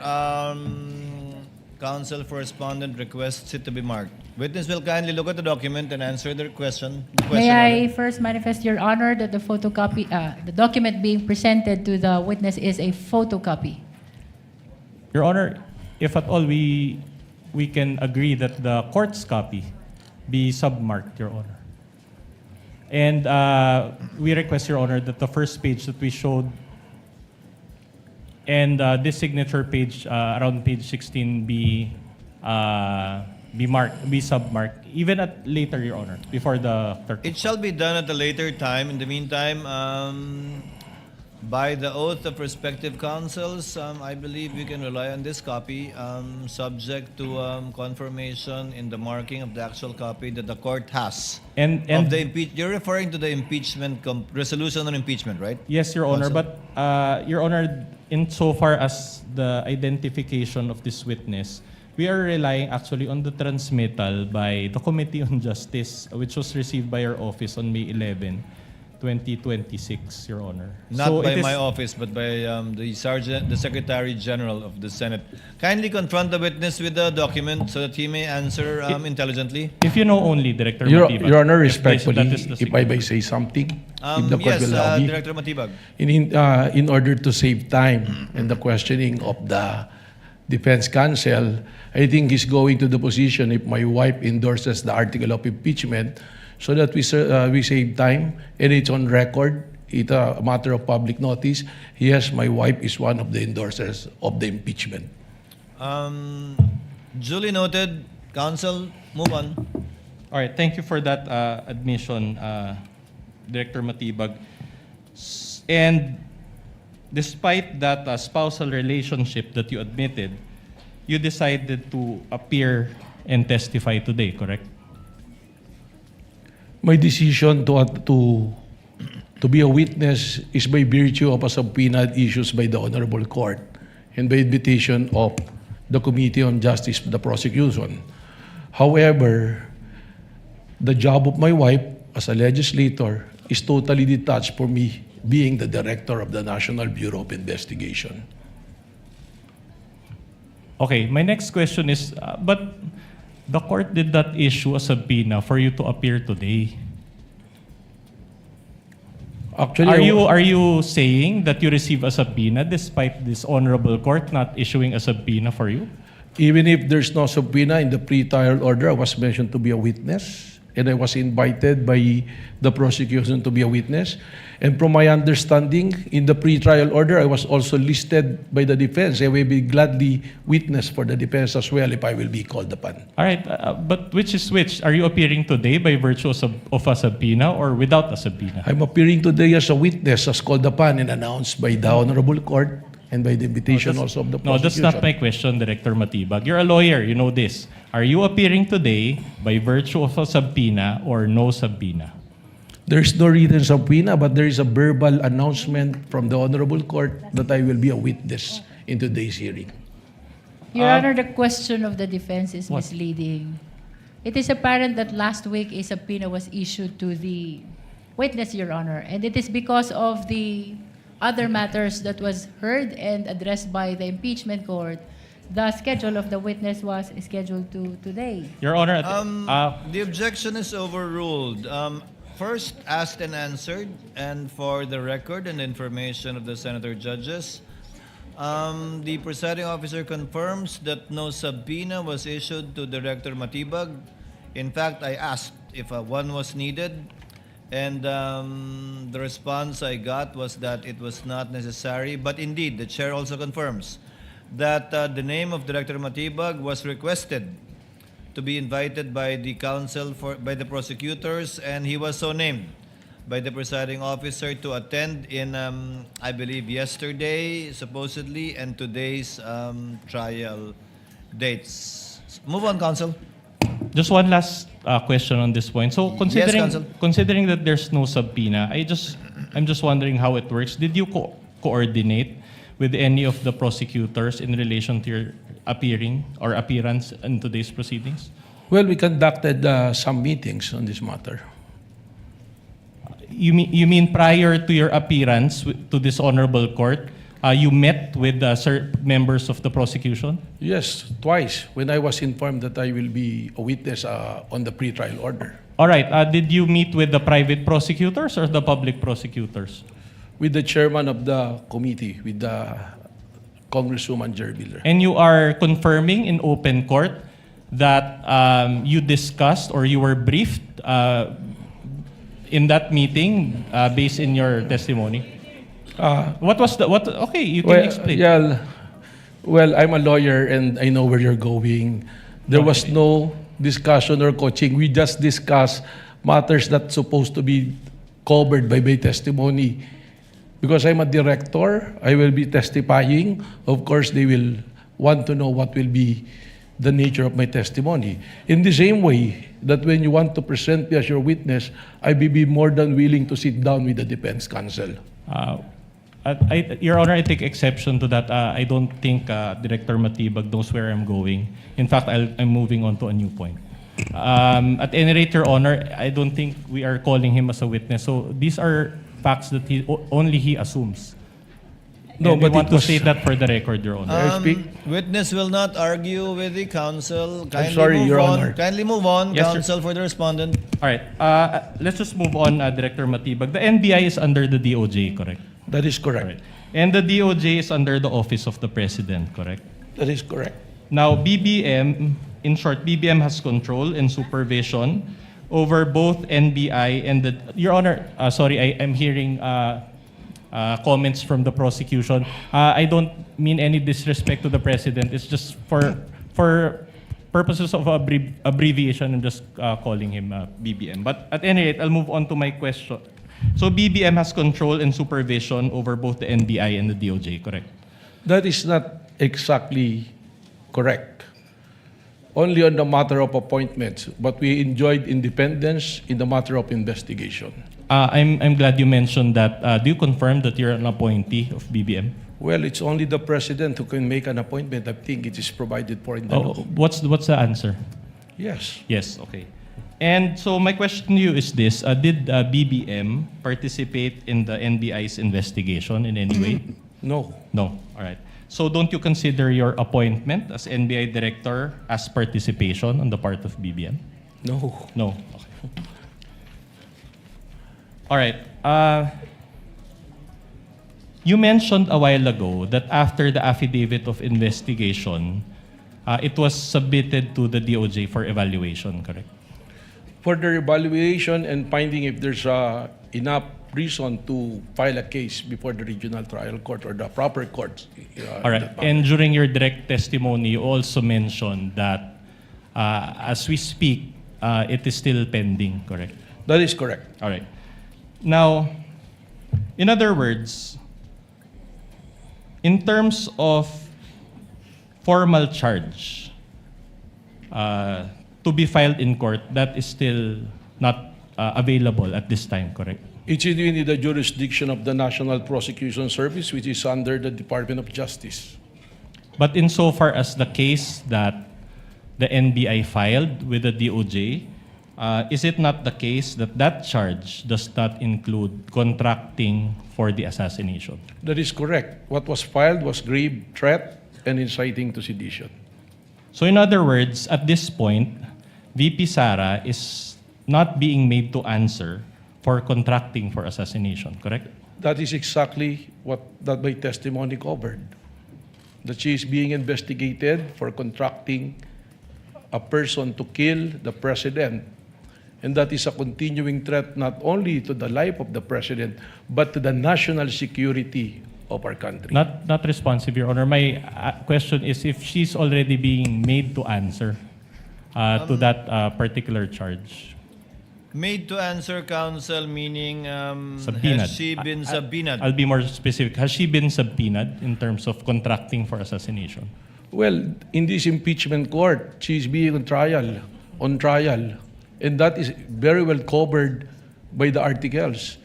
counsel for respondent requests it to be marked. Witness will kindly look at the document and answer the question. May I first manifest, Your Honor, that the photocopy, the document being presented to the witness is a photocopy? Your Honor, if at all we can agree that the court's copy be submarked, Your Honor. And we request, Your Honor, that the first page that we showed and this signature page around page 16 be submarked, even at later, Your Honor, before the clerk. It shall be done at a later time. In the meantime, by the oath of respective counsels, I believe we can rely on this copy, subject to confirmation in the marking of the actual copy that the court has. And Of the you're referring to the impeachment resolution on impeachment, right? yes, Your Honor, Counsel. but Your Honor, insofar as the identification of this witness, we are relying actually on the transmittal by the Committee on Justice, which was received by our office on May 11, 2026, Your Honor. Not So by it is- my office, but by the Secretary General of the Senate. Kindly confront the witness with the document so that he may answer intelligently. If you know only, Director Your Matibag, Honor, if that respectfully, is the if I may say something, if the court Yes, will allow me. Director Matibag. In order to save time in the questioning of the defense counsel, I think he's going to the position if my wife endorses the article of impeachment so that we save time and it's on record. It's a matter of public notice. Yes, my wife is one of the endorsers of the impeachment. Duly noted. Counsel, move on. All right, thank you for that admission, Director Matibag. And despite that spousal relationship that you admitted, you decided to appear and testify today, correct? My decision to be a witness is by virtue of a subpoena issued by the Honorable Court and by invitation of the Committee on Justice for the prosecution. However, the job of my wife as a legislator is totally detached from me being the director of the National Bureau of Investigation. Okay, my next question is, but the court did not issue a subpoena for you to appear today. Actually, Are you saying that you receive a subpoena despite this honorable court not issuing a subpoena for you? even if there's no subpoena in the pre-trial order, I was mentioned to be a witness, and I was invited by the prosecution to be a witness. And from my understanding, in the pre-trial order, I was also listed by the defense. I will be gladly witness for the defense as well if I will be called upon. All right, but which is which? Are you appearing today by virtue of a subpoena or without a subpoena? I'm appearing today as a witness, as called upon and announced by the Honorable Court and by the invitation also of the No, that's prosecution. not my question, Director Matibag. You're a lawyer, you know this. Are you appearing today by virtue of a subpoena or no subpoena? There is no written subpoena, but there is a verbal announcement from the Honorable Court that I will be a witness in today's hearing. Your Honor, the question of the defense is What? misleading. It is apparent that last week a subpoena was issued to the witness, Your Honor, and it is because of the other matters that was heard and addressed by the impeachment court, the schedule of the witness was scheduled to today. Your Honor, The objection is overruled. First, asked and answered, and for the record and information of the senator judges, the presiding officer confirms that no subpoena was issued to Director Matibag. In fact, I asked if one was needed, and the response I got was that it was not necessary. But indeed, the chair also confirms that the name of Director Matibag was requested to be invited by the counsel by the prosecutors, and he was so named by the presiding officer to attend in, I believe, yesterday, supposedly, and today's trial dates. Move on, counsel. just one last question on this point. So counsel. considering that there's no subpoena, I'm just wondering how it works. Did you coordinate with any of the prosecutors in relation to your appearance in today's proceedings? Well, we conducted some meetings on this matter. You mean prior to your appearance to this honorable court, you met with members of the prosecution? Yes, twice, when I was informed that I will be a witness on the pretrial order. All right. Did you meet with the private prosecutors or the public prosecutors? With the chairman of the committee, with the Congresswoman Jerviller. And you are confirming in open court that you discussed or you were briefed in that meeting based in your testimony? What was the, okay, you can explain. Yeah, well, I'm a lawyer and I know where you're going. There was no discussion or coaching. We just discussed matters that's supposed to be covered by my testimony. Because I'm a director, I will be testifying. Of course, they will want to know what will be the nature of my testimony. In the same way that when you want to present me as your witness, I will be more than willing to sit down with the defense counsel. Your Honor, I take exception to that. I don't think Director Matibag knows where I'm going. In fact, I'm moving on to a new point. At any rate, Your Honor, I don't think we are calling him as a witness. So these are facts that only he assumes. No, And but we want it to was- state that for the record, Your Honor. I speak? Witness will not argue with the counsel. Kindly sorry, move Your on. Honor. Kindly move on, Yes, sir. counsel, for the respondent. All right. Let's just move on, Director Matibag. The NBI is under the DOJ, correct? That is All correct. right. And the DOJ is under the Office of the President, correct? That is correct. Now, BBM, in short, BBM has control and supervision over both NBI and the... Your Honor, sorry, I'm hearing comments from the prosecution. I don't mean any disrespect to the President. It's just for purposes of abbreviation, I'm just calling him BBM. But at any rate, I'll move on to my question. So BBM has control and supervision over both the NBI and the DOJ, correct? That is not exactly correct. Only on the matter of appointments, but we enjoyed independence in the matter of investigation. I'm glad you mentioned that. Do you confirm that you're an appointee of BBM? Well, it's only the president who can make an appointment. I think it is provided for in the law. What's the answer? Yes. Yes, okay. And so my question to you is this. Did BBM participate in the NBI's investigation in any way? No. No. All right. So don't you consider your appointment as NBI director as participation on the part of BBM? No. No. Okay. All right. You mentioned a while ago that after the affidavit of investigation, it was submitted to the DOJ for evaluation, correct? For the evaluation and finding if there's enough reason to file a case before the regional trial court or the proper courts. All right. And during your direct testimony, you also mentioned that as we speak, it is still pending, correct? That is correct. All right. Now, in other words, in terms of formal charge to be filed in court, that is still not available at this time, correct? It's in the jurisdiction of the National Prosecution Service, which is under the Department of Justice. But insofar as the case that the NBI filed with the DOJ, is it not the case that that charge does not include contracting for the assassination? That is correct. What was filed was grave threat and inciting to sedition. So in other words, at this point, VP Sara is not being made to answer for contracting for assassination, correct? That is exactly what that my testimony covered. That she is being investigated for contracting a person to kill the president. And that is a continuing threat not only to the life of the president, but to the national security of our country. Not responsive, Your Honor. My question is if she's already being made to answer to that particular charge. Made to answer, counsel, meaning Subpoenaed. has she been subpoenaed? I'll be more specific. Has she been subpoenaed in terms of contracting for assassination? Well, in this impeachment court, she is being on trial. And that is very well covered by the articles.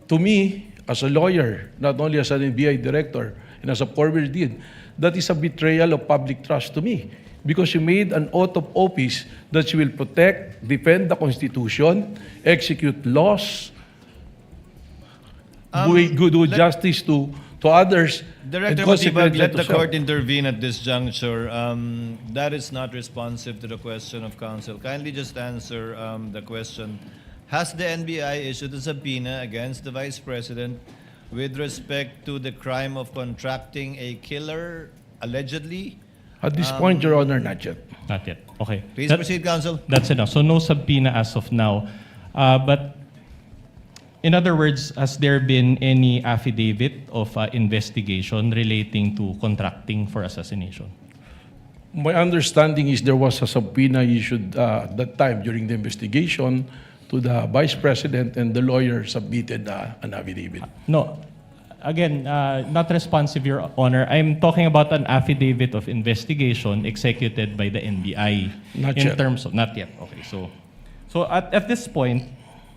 To me, as a lawyer, not only as an NBI director, and as a former dean, that is a betrayal of public trust to me. Because she made an oath of office that she will protect, defend the Constitution, execute laws, do justice to others, Director and consequently Matibag, let to the self. court intervene at this juncture. That is not responsive to the question of counsel. Kindly just answer the question. Has the NBI issued a subpoena against the Vice President with respect to the crime of contracting a killer, allegedly? At this point, Your Honor, not yet. Not yet. Okay. Please That- proceed, counsel. That's enough. So no subpoena as of now. But in other words, has there been any affidavit of investigation relating to contracting for assassination? My understanding is there was a subpoena issued at that time during the investigation to the Vice President, and the lawyer submitted an affidavit. No. Again, not responsive, Your Honor. I'm talking about an affidavit of investigation executed by the NBI. Not in yet. terms of not yet. Okay, so at this point,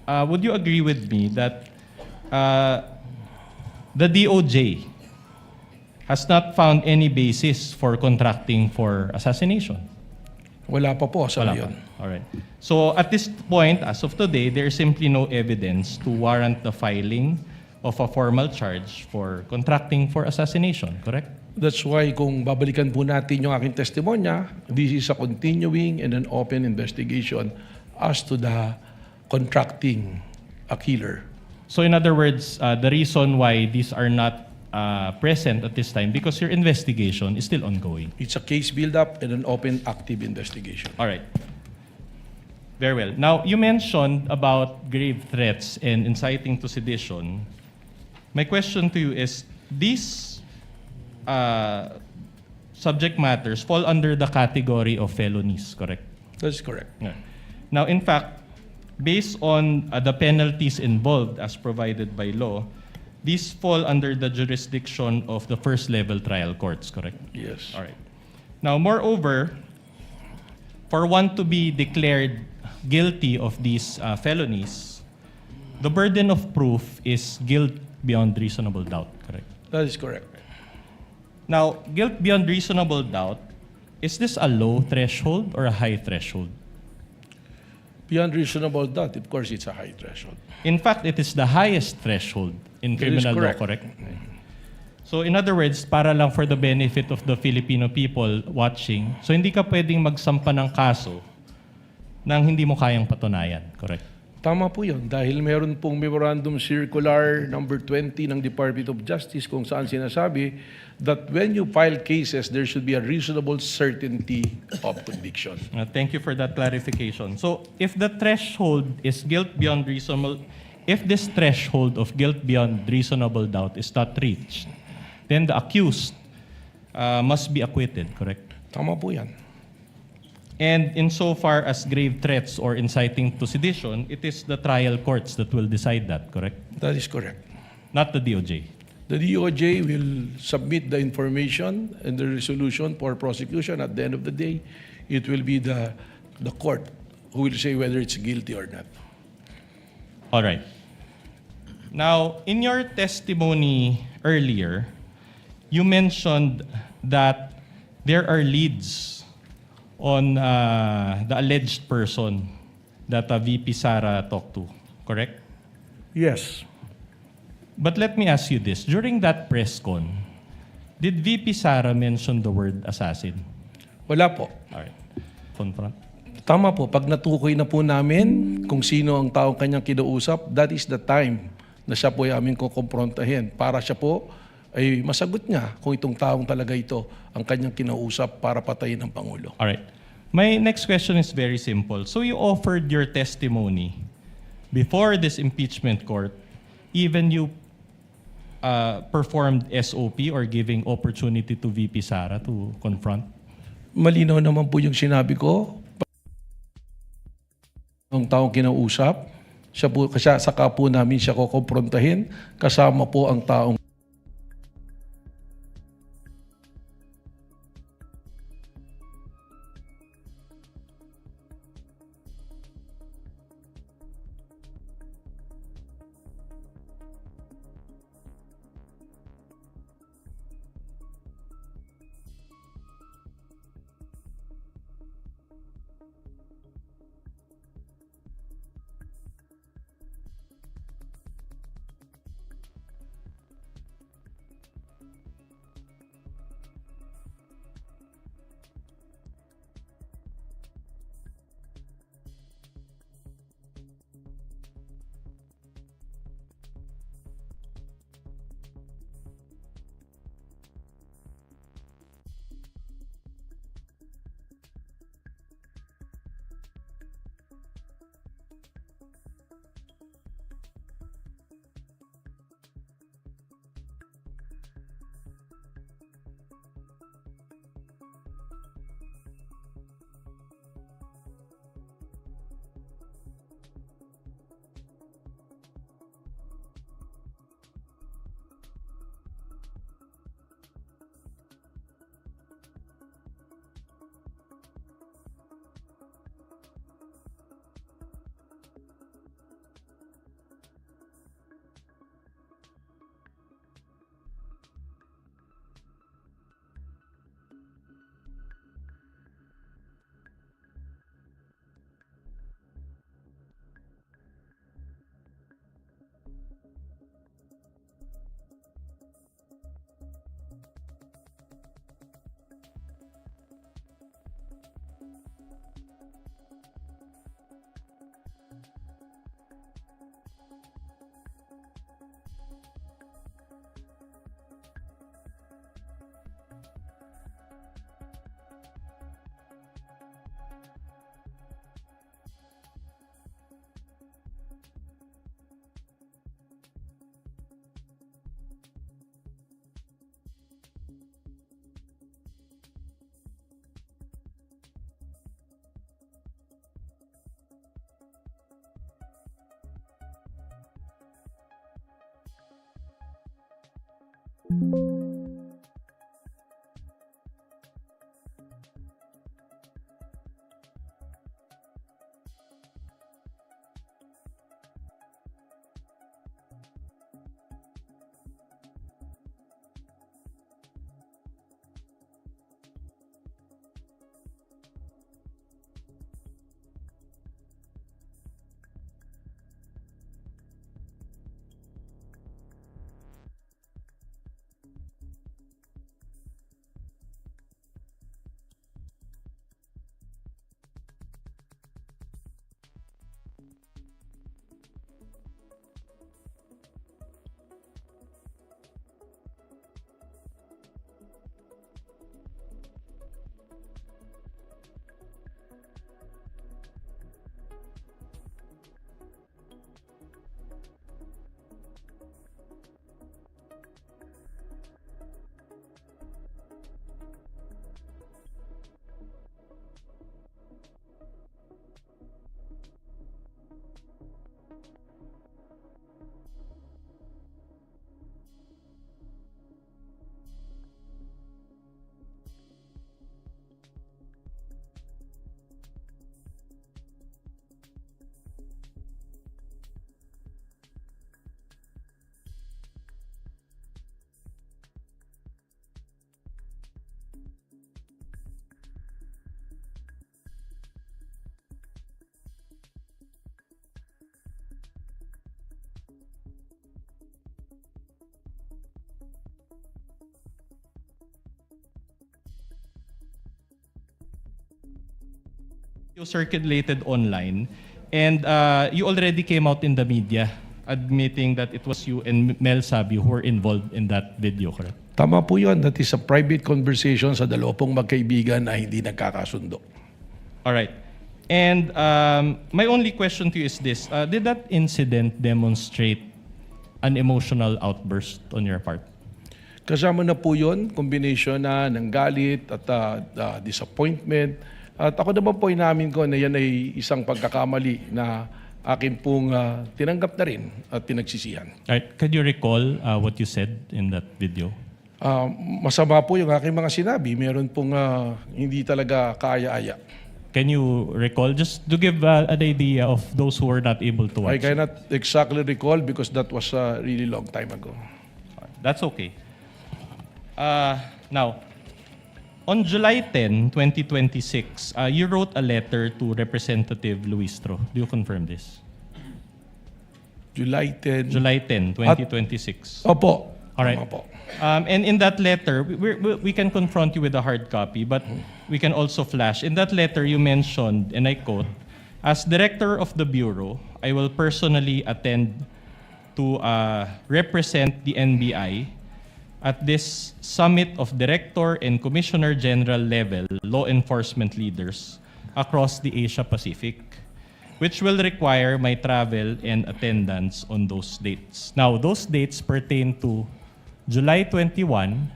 would you agree with me that the DOJ has not found any basis for contracting for assassination? Wala pa po sa Wala ngayon. pa. All right. So at this point, as of today, there is simply no evidence to warrant the filing of a formal charge for contracting for assassination, correct? That's why kung babalikan po natin yung aking testimonya, this is a continuing and an open investigation as to the contracting a killer. So in other words, the reason why these are not present at this time because your investigation is still ongoing. It's a case build-up and an open, active investigation. All right. Very well. Now, you mentioned about grave threats and inciting to sedition. My question to you is, these subject matters fall under the category of felonies, correct? That's correct. Yeah. Now, in fact, based on the penalties involved as provided by law, these fall under the jurisdiction of the first-level trial courts, correct? Yes. All right. Now, moreover, for one to be declared guilty of these felonies, the burden of proof is guilt beyond reasonable doubt, correct? That is correct. Now, guilt beyond reasonable doubt, is this a low threshold or a high threshold? Beyond reasonable doubt, of course, it's a high threshold. In fact, it is the highest threshold in That is criminal law, correct. correct? So in other words, para lang for the benefit of the Filipino people watching, so hindi ka pwedeng magsampa ng kaso nang hindi mo kayang patunayan, correct? Tama po yun, dahil meron pong Memorandum Circular number 20 ng Department of Justice kung saan sinasabi that when you file cases, there should be a reasonable certainty of conviction. Thank you for that clarification. So if the threshold is guilt beyond reasonable, if this threshold of guilt beyond reasonable doubt is not reached, then the accused must be acquitted, correct? Tama po yan. And insofar as grave threats or inciting to sedition, it is the trial courts that will decide that, correct? That is correct. Not the DOJ. The DOJ will submit the information and the resolution for prosecution. At the end of the day, it will be the court who will say whether it's guilty or not. All right. Now, in your testimony earlier, you mentioned that there are leads on the alleged person that VP Sara talked to, correct? Yes. But let me ask you this. During that press con, did VP Sara mention the word assassin? Wala po. Alright. Confront. Tama po, pag natukoy na po namin kung sino ang taong kanyang kinausap, that is the time na siya po ay aming kukomprontahin para siya po ay masagot niya kung itong taong talaga ito ang kanyang kinausap para patayin ang Pangulo. Alright. My next question is very simple. So you offered your testimony before this impeachment court, even you performed SOP or giving opportunity to VP Sara to confront? Malinaw naman po yung sinabi ko. Ang taong kinausap, saka po namin siya kukomprontahin, kasama po ang taong You circulated online, and you already came out in the media admitting that it was you and Mel Sabio who were involved in that video, correct? Tama po yun. That is a private conversation sa dalawa pong magkaibigan na hindi nagkakasundo. All right. And my only question to you is this. Did that incident demonstrate an emotional outburst on your part? Kasama na po yun, combination na ng galit at disappointment. At ako naman po inamin ko na yan ay isang pagkakamali na akin pong tinanggap na rin at pinagsisihan. All right. Could you recall what you said in that video? Masama po yung aking mga sinabi. Meron pong hindi talaga kaaya-aya. Can you recall, just to give an idea of those who were not able to I watch? cannot exactly recall because that was a really long time ago. That's okay. Now, on July 10, 2026, you wrote a letter to Representative Luistro. Do you confirm this? July 10. July 10, 2026. Opo. All right. Tama po. And in that letter, we can confront you with a hard copy, but we can also flash. In that letter, you mentioned, and I quote, "As Director of the Bureau, I will personally attend to represent the NBI at this summit of Director and Commissioner General level law enforcement leaders across the Asia Pacific, which will require my travel and attendance on those dates." Now, those dates pertain to July 21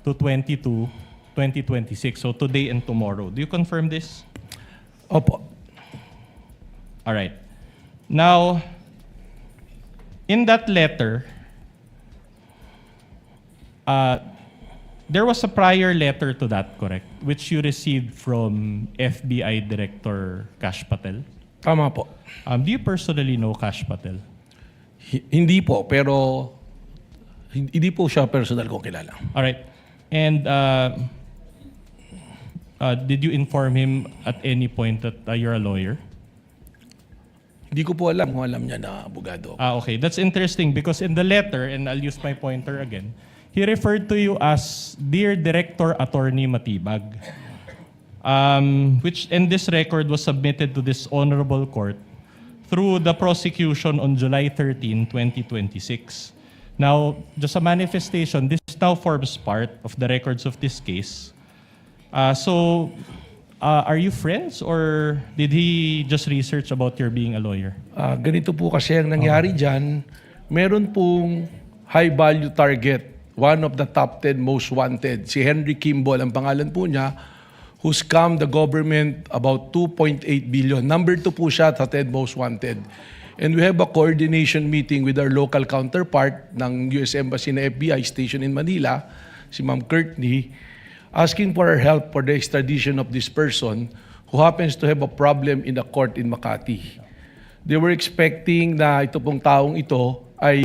to 22, 2026. So today and tomorrow. Do you confirm this? Opo. All right. Now, in that letter, there was a prior letter to that, correct? Which you received from FBI Director Kash Patel. Tama po. Do you personally know Kash Patel? Hindi po, pero hindi po siya personal kong kilala. All right. And did you inform him at any point that you're a lawyer? Hindi ko po alam kung alam niya na abogado. Okay. That's interesting because in the letter, and I'll use my pointer again, he referred to you as Dear Director Attorney Matibag, which in this record was submitted to this honorable court through the prosecution on July 13, 2026. Now, just a manifestation, this now forms part of the records of this case. Are you friends or did he just research about your being a lawyer? Ganito po kasi ang nangyari dyan. Meron pong high-value target, one of the top 10 most wanted. Si Henry Kimball, ang pangalan po niya, who scammed the government about 2.8 billion. Number 2 po siya sa 10 most wanted. And we have a coordination meeting with our local counterpart ng US Embassy na FBI station in Manila, si Ma'am Courtney, asking for our help for the extradition of this person who happens to have a problem in the court in Makati. They were expecting na ito pong taong ito ay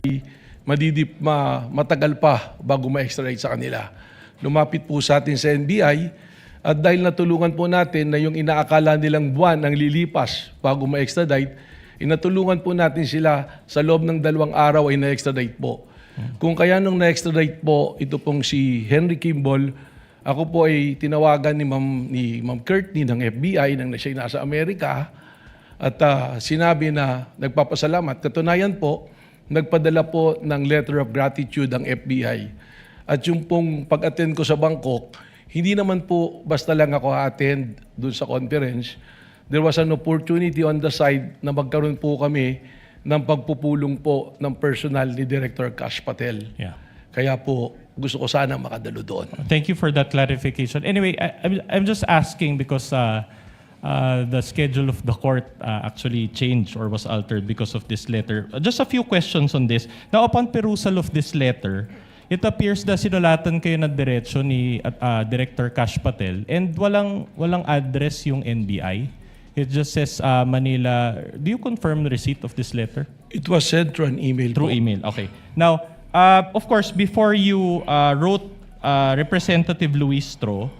matagal pa bago ma-extradite sa kanila. Lumapit po sa atin sa NBI at dahil natulungan po natin na yung inaakala nilang buwan ang lilipas bago ma-extradite, inatulungan po natin sila sa loob ng 2 araw ay na-extradite po. Kung kaya nung na-extradite po, ito pong si Henry Kimball, ako po ay tinawagan ni Ma'am Courtney ng FBI nang siya nasa Amerika at sinabi na nagpapasalamat. Katunayan po, nagpadala po ng letter of gratitude ang FBI. At yung pong pag-attend ko sa Bangkok, hindi naman po basta lang ako attend doon sa conference. There was an opportunity on the side na magkaroon po kami ng pagpupulong po ng personal ni Director Kash Patel. Yeah. Kaya po gusto ko sana makadalo doon. Thank you for that clarification. Anyway, I'm just asking because the schedule of the court actually changed or was altered because of this letter. Just a few questions on this. Now, upon perusal of this letter, it appears na sinulatan kayo na diretso ni Director Kash Patel and walang address yung NBI. It just says Manila. Do you confirm the receipt of this letter? It was sent through an email Through po. email. Okay. Now, of course, before you wrote Representative Luistro,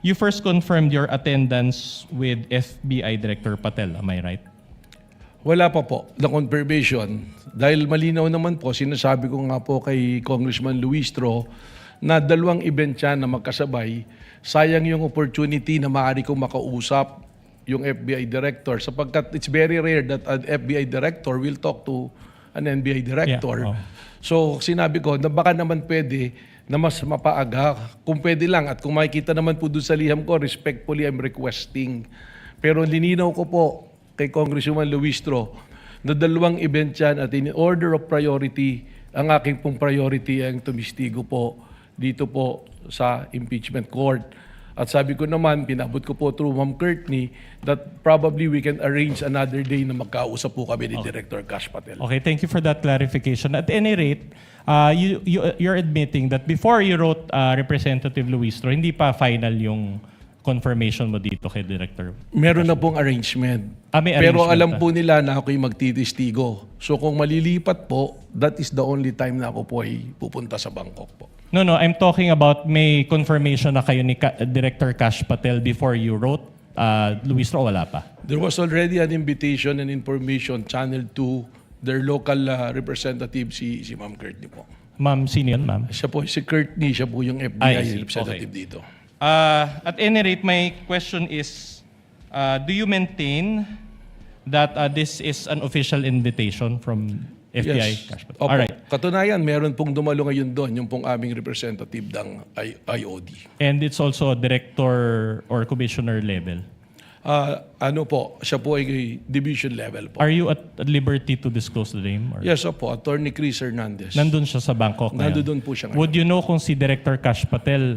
you first confirmed your attendance with FBI Director Patel. Am I right? Wala pa po, the confirmation. Dahil malinaw naman po, sinasabi ko nga po kay Congressman Luistro na 2 event siya na magkasabay. Sayang yung opportunity na maaari kong makausap yung FBI director sapagkat it's very rare that an FBI director will talk to an NBI director. Yeah, oh. So sinabi ko na baka naman pwede na mas mapaaga kung pwede lang at kung makikita naman po doon sa liham ko, respectfully I'm requesting. Pero lininaw ko po kay Congresswoman Luistro na dalawang event yan at in order of priority, ang aking pong priority ang tumistigo po dito po sa impeachment court. At sabi ko naman, pinabot ko po through Ma'am Courtney that probably we can arrange another day na magkausap po kami ni Director Cash Patel. Okay, thank you for that clarification. At any rate, you're admitting that before you wrote Representative Luistro, hindi pa final yung confirmation mo dito kay Director. Meron na pong arrangement. May Pero arrangement alam na. po nila na ako'y magtitistigo. So kung malilipat po, that is the only time na ako po ay pupunta sa Bangkok po. No, I'm talking about may confirmation na kayo ni Director Cash Patel before you wrote Luistro, wala pa? There was already an invitation and information channeled to their local representative, si Ma'am Courtney po. Ma'am, sino yun, ma'am? Siya po, si Courtney, siya po yung I FBI see. representative Okay. dito. At any rate, my question is, do you maintain that this is an official invitation from FBI? Yes. Cash Patel? Opo. All right. Katunayan, meron pong dumalo ngayon doon, yung pong aming representative ng IOD. And it's also director or commissioner level. Ano po, siya po ay division level po. Are you at liberty to disclose the name? Or? Yes, opo, Attorney Chris Hernandez. Nandun siya sa Bangkok ngayon? Nandun po siya ngayon. Would you know kung si Director Cash Patel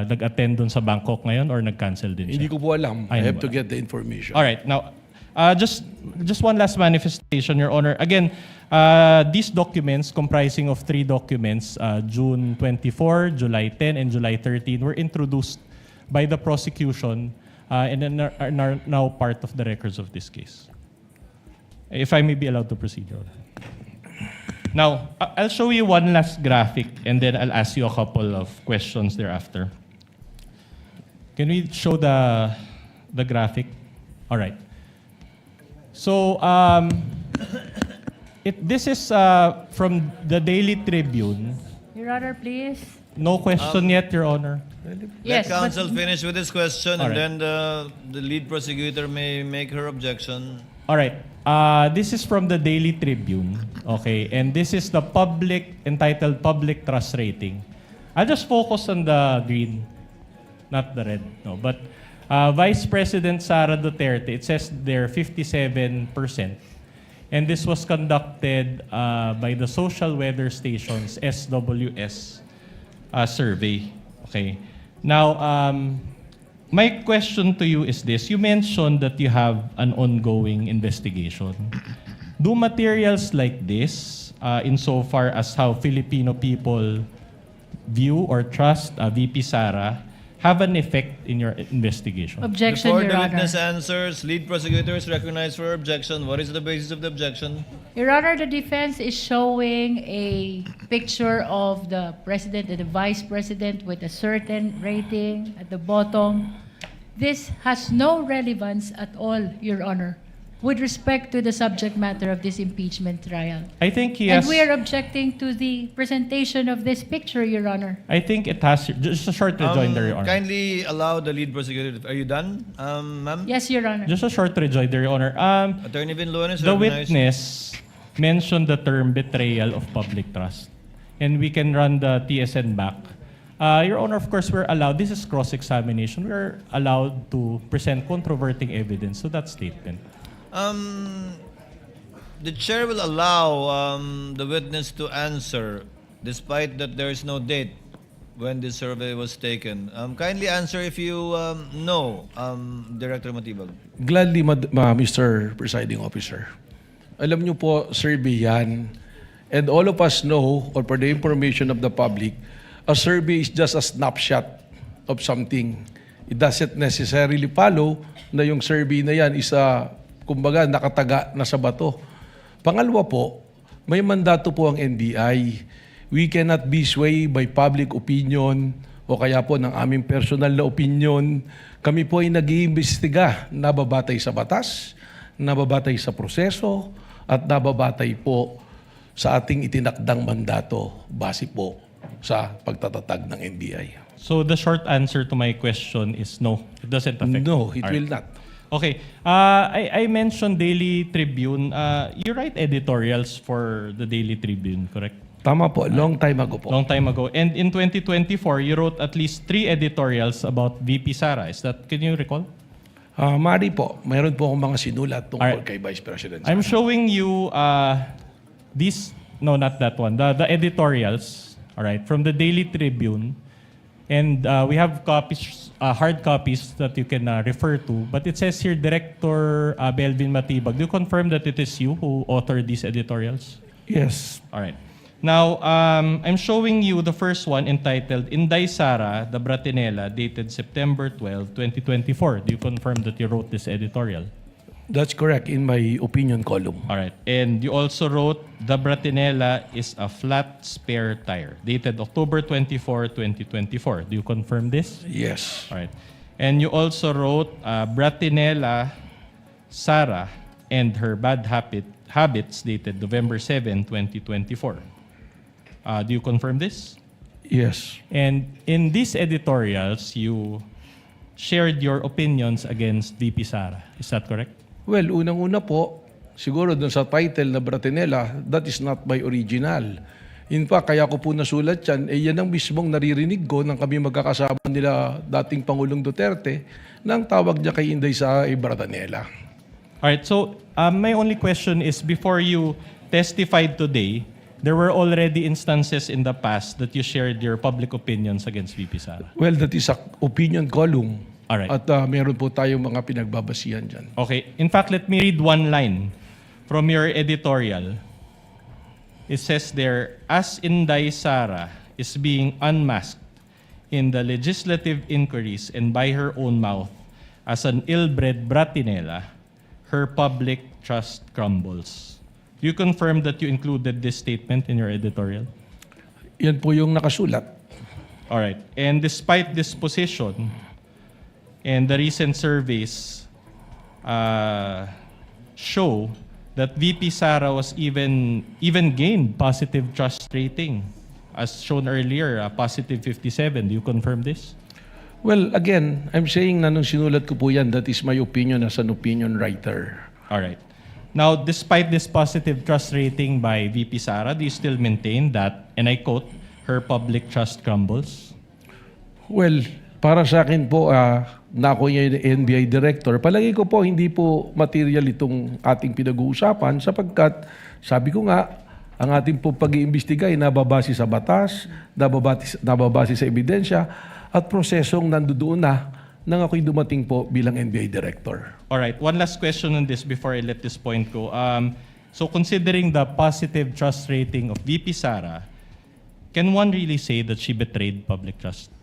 nag-attend dun sa Bangkok ngayon or nag-cancel din siya? Hindi ko po alam. I Ay, have hindi to get the information. All right. Now, just one last manifestation, Your Honor. Again, these documents, comprising of 3 documents, June 24, July 10, and July 13, were introduced by the prosecution and then are now part of the records of this case. If I may be allowed to proceed, Your Honor. Now, I'll show you one last graphic, and then I'll ask you a couple of questions thereafter. Can we show the graphic? All right. So, this is from the Daily Tribune. Your Honor, please. No question yet, Your Honor. Yes, Let but- counsel finish with his question, All and right. then the lead prosecutor may make her objection. All right. This is from the Daily Tribune. Okay. And this is the entitled Public Trust Rating. I'll just focus on the green, not the red. No, but Vice President Sara Duterte, it says there 57%. And this was conducted by the Social Weather Station's SWS survey. Okay. Now, my question to you is this. You mentioned that you have an ongoing investigation. Do materials like this, insofar as how Filipino people view or trust VP Sara, have an effect in your investigation? Objection, Before Your the Honor. witness answers, lead prosecutor is recognized for objection. What is the basis of the objection? Your Honor, the defense is showing a picture of the president and the vice president with a certain rating at the bottom. This has no relevance at all, Your Honor, with respect to the subject matter of this impeachment trial. I think he And has... we are objecting to the presentation of this picture, Your Honor. I think it has... Just a short rejoinder, Your Honor. Kindly allow the lead prosecutor. Are you done, ma'am? Yes, Your Honor. Just a short rejoinder, Your Honor. Attorney Vinloan is The recognized. witness mentioned the term betrayal of public trust. And we can run the TSN back. Your Honor, of course, we're allowed, this is cross-examination, we're allowed to present controverting evidence to that statement. The chair will allow the witness to answer, despite that there is no date when this survey was taken. Kindly answer if you know, Director Matibag. Gladly, Mr. Presiding Officer. Alam niyo po, survey yan. And all of us know, or for the information of the public, a survey is just a snapshot of something. It doesn't necessarily follow na yung survey na yan is kumbaga, nakataga na sa bato. Pangalawa po, may mandato po ang NBI. We cannot be swayed by public opinion o kaya po ng aming personal na opinion. Kami po ay nag-iimbestiga, nababatay sa batas, nababatay sa proseso, at nababatay po sa ating itinakdang mandato base po sa pagtatatag ng NBI. So the short answer to my question is no, it doesn't affect. No, it All right. will not. Okay. I mentioned Daily Tribune. You write editorials for the Daily Tribune, correct? Tama po, long time ago po. Long time ago. And in 2024, you wrote at least 3 editorials about VP Sara. Can you recall? Mari po, mayroon po akong mga sinulat tungkol Alright. kay Vice President. I'm showing you no, not that one. The editorials, all right, from the Daily Tribune. And we have copies, hard copies that you can refer to. But it says here, Director Belvin Matibag. Do you confirm that it is you who authored these editorials? Yes. All right. Now, I'm showing you the first one entitled Inday Sara, the Bratinela, dated September 12, 2024. Do you confirm that you wrote this editorial? That's correct in my opinion column. All right. And you also wrote, The Bratinela is a flat spare tire, dated October 24, 2024. Do you confirm this? Yes. All right. And you also wrote, Bratinela Sara and her bad habits, dated November 7, 2024. Do you confirm this? Yes. And in these editorials, you shared your opinions against VP Sara. Is that correct? Well, unang-una po, siguro dun sa title na Bratinela, that is not my original. In fact, kaya ko po nasulat yan, yan ang mismong naririnig ko nang kami magkakasama nila dating Pangulong Duterte nang tawag niya kay Inday Sara ay Bratinela. Alright, so my only question is, before you testified today, there were already instances in the past that you shared your public opinions against VP Sara. Well, that is a opinion column. Alright. At meron po tayong mga pinagbabasihan dyan. Okay, in fact, let me read one line from your editorial. It says there, as Inday Sara is being unmasked in the legislative inquiries and by her own mouth as an ill-bred Bratinela, her public trust crumbles. Do you confirm that you included this statement in your editorial? Yan po yung nakasulat. All right. And despite this position, and the recent surveys show that VP Sara was even gained positive trust rating, as shown earlier, a positive 57. Do you confirm this? Well, again, I'm saying na nung sinulat ko po yan, that is my opinion as an opinion writer. All right. Now, despite this positive trust rating by VP Sara, do you still maintain that, and I quote, her public trust crumbles? Well, para sa akin po, na ako yung NBI director, palagi ko po hindi po material itong ating pinag-uusapan sapagkat sabi ko nga, ang ating po pag-iimbestiga ay nababase sa batas, nababase sa ebidensya at prosesong nandoon na nang ako'y dumating po bilang NBI director. All right. One last question on this before I let this point go. So considering the positive trust rating of VP Sara, can one really say that she betrayed public trust?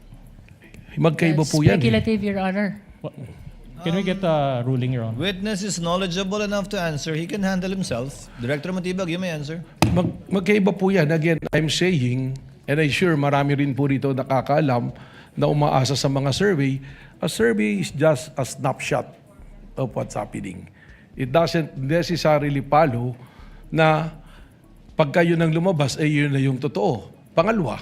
Magkaiba po yan. Speculative, Your Honor. Can we get a ruling, Your Honor? Witness is knowledgeable enough to answer. He can handle himself. Director Matibag, you may answer. Magkaiba po yan. Again, I'm saying, and I'm sure marami rin po rito nakakaalam na umaasa sa mga survey, a survey is just a snapshot of what's happening. It doesn't necessarily follow na pagka yun ang lumabas, ay yun na yung totoo. Pangalawa,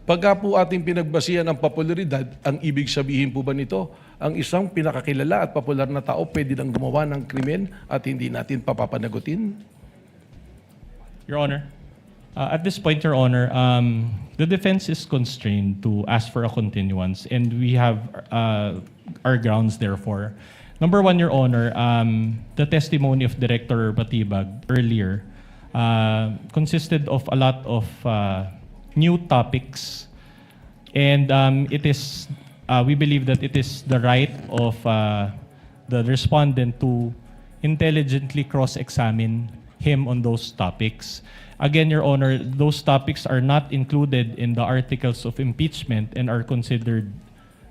pagka po ating pinagbasihan ang popularidad, ang ibig sabihin po ba nito, ang isang pinakakilala at popular na tao pwede nang gumawa ng krimen at hindi natin papapanagutin? Your Honor, at this point, Your Honor, the defense is constrained to ask for a continuance, and we have our grounds, therefore. Number one, Your Honor, the testimony of Director Batibag earlier consisted of a lot of new topics, and we believe that it is the right of the respondent to intelligently cross-examine him on those topics. Again, Your Honor, those topics are not included in the articles of impeachment and are considered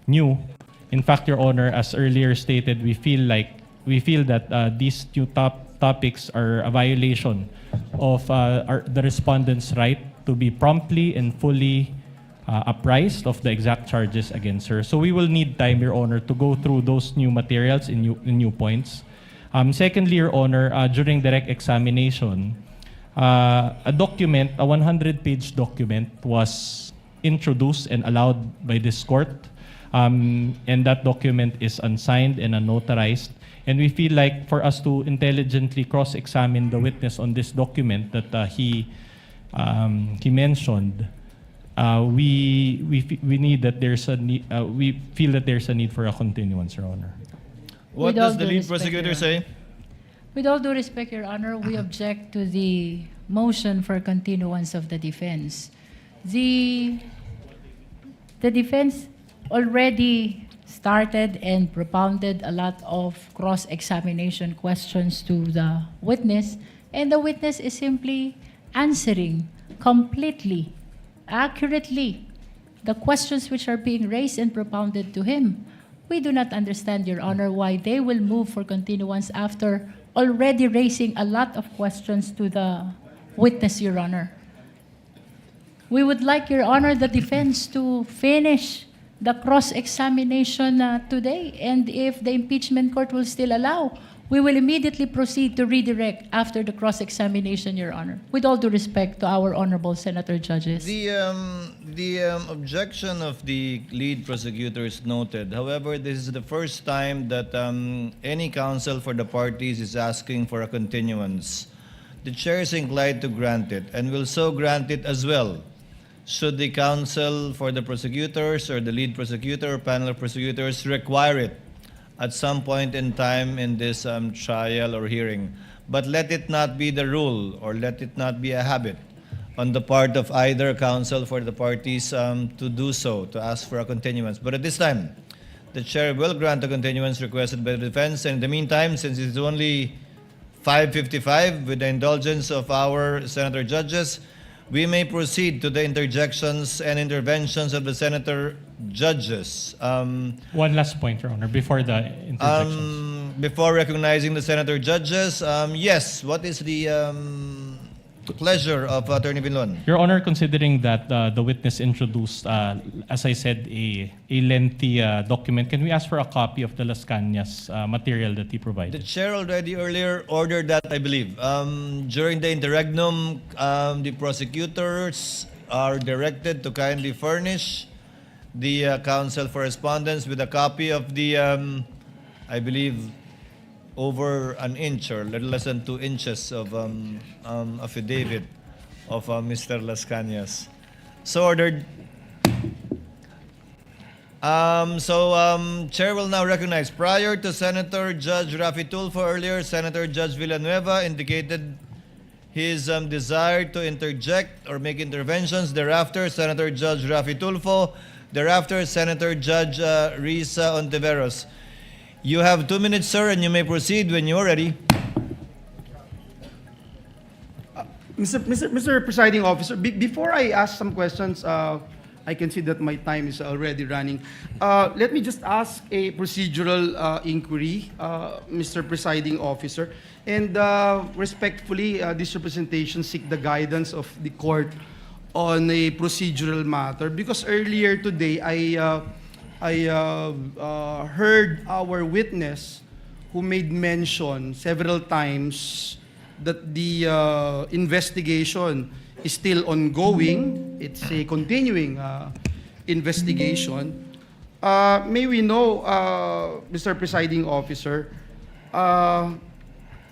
new. In fact, Your Honor, as earlier stated, we feel that these new topics are a violation of the respondent's right to be promptly and fully apprised of the exact charges against her. So we will need time, Your Honor, to go through those new materials and new points. Secondly, Your Honor, during direct examination, a 100-page document was introduced and allowed by this court, and that document is unsigned and unnotarized. And we feel like for us to intelligently cross-examine the witness on this document that he mentioned, we need that there's a need, we feel that there's a need for a continuance, Your Honor. What With all does the due lead respect, prosecutor Your say? With all due respect, Your Honor, we object to the motion for continuance of the defense. The defense already started and propounded a lot of cross-examination questions to the witness, and the witness is simply answering completely, accurately, the questions which are being raised and propounded to him. We do not understand, Your Honor, why they will move for continuance after already raising a lot of questions to the witness, Your Honor. We would like, Your Honor, the defense to finish the cross-examination today, and if the impeachment court will still allow, we will immediately proceed to redirect after the cross-examination, Your Honor. With all due respect to our honorable senator judges. The objection of the lead prosecutor is noted. However, this is the first time that any counsel for the parties is asking for a continuance. The chair is inclined to grant it and will so grant it as well, should the counsel for the prosecutors or the lead prosecutor or panel of prosecutors require it at some point in time in this trial or hearing. But let it not be the rule, or let it not be a habit on the part of either counsel for the parties to do so, to ask for a continuance. But at this time, the chair will grant a continuance requested by the defense. And in the meantime, since it's only 5:55, with the indulgence of our senator judges, we may proceed to the interjections and interventions of the senator judges. One last point, Your Honor, before the interjections. Before recognizing the senator judges, yes, what is the pleasure of Attorney Binlon? Your Honor, considering that the witness introduced, as I said, a lengthy document, can we ask for a copy of the Las Cañas material that he The provided? chair already earlier ordered that, I believe. During the interregnum, the prosecutors are directed to kindly furnish the counsel for respondents with a copy of the, I believe, over an inch or little less than 2 inches of affidavit of Mr. Las Cañas. So ordered. Chair will now recognize, prior to Senator Judge Rafi Tulfo earlier, Senator Judge Villanueva indicated his desire to interject or make interventions. Thereafter, Senator Judge Rafi Tulfo. Thereafter, Senator Judge Risa Ontiveros. You have 2 minutes, sir, and you may proceed when you're ready. Mr. Presiding Officer, before I ask some questions, I can see that my time is already running. Let me just ask a procedural inquiry, Mr. Presiding Officer. And respectfully, this representation seek the guidance of the court on a procedural matter. Because earlier today, I heard our witness who made mention several times that the investigation is still ongoing. It's a continuing investigation. May we know, Mr. Presiding Officer,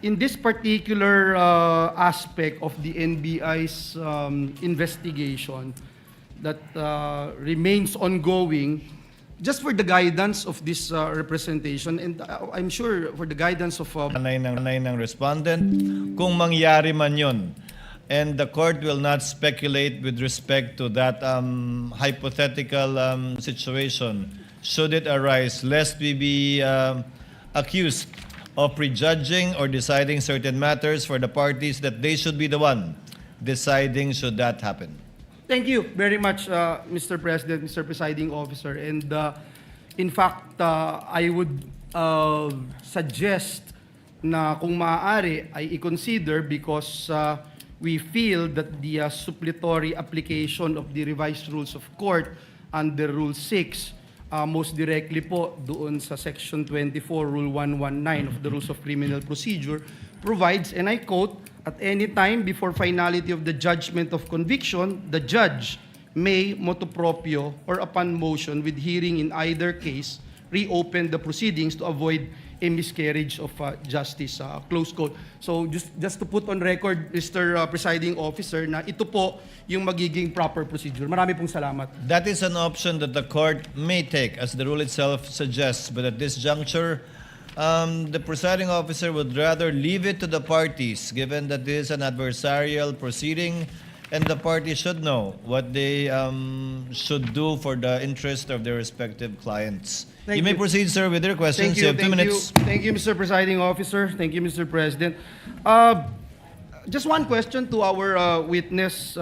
in this particular aspect of the NBI's investigation that remains ongoing, just for the guidance of this representation, and I'm sure for the guidance of... Nanay ng respondent, kung mangyari man yun. And the court will not speculate with respect to that hypothetical situation, should it arise, lest we be accused of prejudging or deciding certain matters for the parties that they should be the one deciding should that happen. Thank you very much, Mr. President, Mr. Presiding Officer. And in fact, I would suggest na kung maaari ay i-consider, because we feel that the suppletory application of the revised rules of court under Rule 6, most directly po doon sa Section 24, Rule 119 of the Rules of Criminal Procedure, provides, and I quote, "At any time before finality of the judgment of conviction, the judge may motu proprio or upon motion with hearing in either case reopen the proceedings to avoid a miscarriage of justice, close quote. So just to put on record, Mr. Presiding Officer, na ito po yung magiging proper procedure. Marami pong salamat. That is an option that the court may take, as the rule itself suggests. But at this juncture, the presiding officer would rather leave it to the parties, given that this is an adversarial proceeding, and the parties should know what they should do for the interest of their respective clients. Thank You may you. proceed, sir, with your questions. You have 2 minutes. Thank you, Mr. Presiding Officer. Thank you, Mr. President. Just one question to our witness,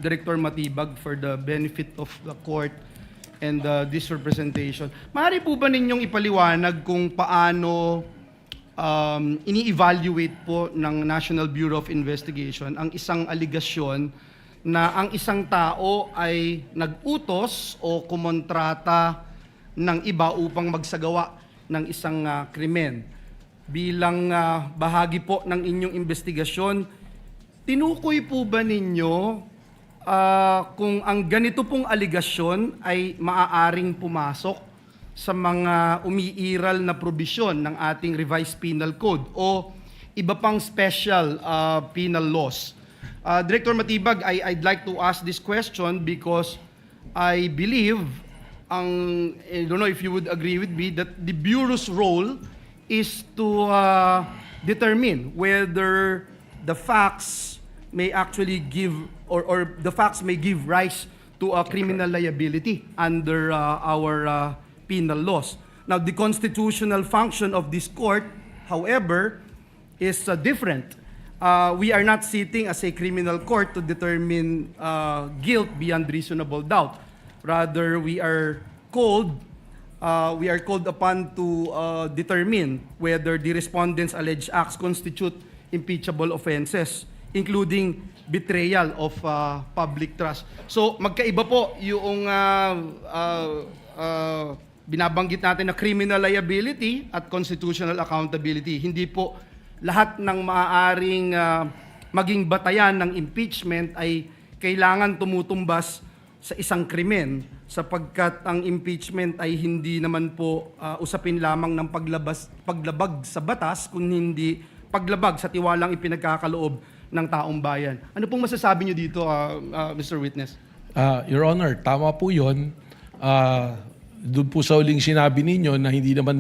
Director Matibag, for the benefit of the court and this representation. Maaari po ba ninyong ipaliwanag kung paano ini-evaluate po ng National Bureau of Investigation ang isang aligasyon na ang isang tao ay nag-utos o kumontrata ng iba upang magsagawa ng isang krimen? Bilang bahagi po ng inyong investigasyon, tinukoy po ba ninyo kung ang ganito pong aligasyon ay maaaring pumasok sa mga umiiral na probisyon ng ating revised penal code o iba pang special penal laws? Director Matibag, I'd like to ask this question because I believe, I don't know if you would agree with me, that the Bureau's role is to determine whether the facts may actually give or the facts may give rise to a criminal liability under our penal laws. Now, the constitutional function of this court, however, is different. We are not sitting as a criminal court to determine guilt beyond reasonable doubt. Rather, we are called upon to determine whether the respondents' alleged acts constitute impeachable offenses, including betrayal of public trust. So, magkaiba po yung binabanggit natin na criminal liability at constitutional accountability. Hindi po lahat ng maaaring maging batayan ng impeachment ay kailangan tumutumbas sa isang krimen, sapagkat ang impeachment ay hindi naman po usapin lamang ng paglabag sa batas, kundi hindi paglabag sa tiwalang ipinagkakaloob ng taong bayan. Ano pong masasabi niyo dito, Mr. Witness? Your Honor, tama po yun. Doon po sa uling sinabi ninyo na hindi naman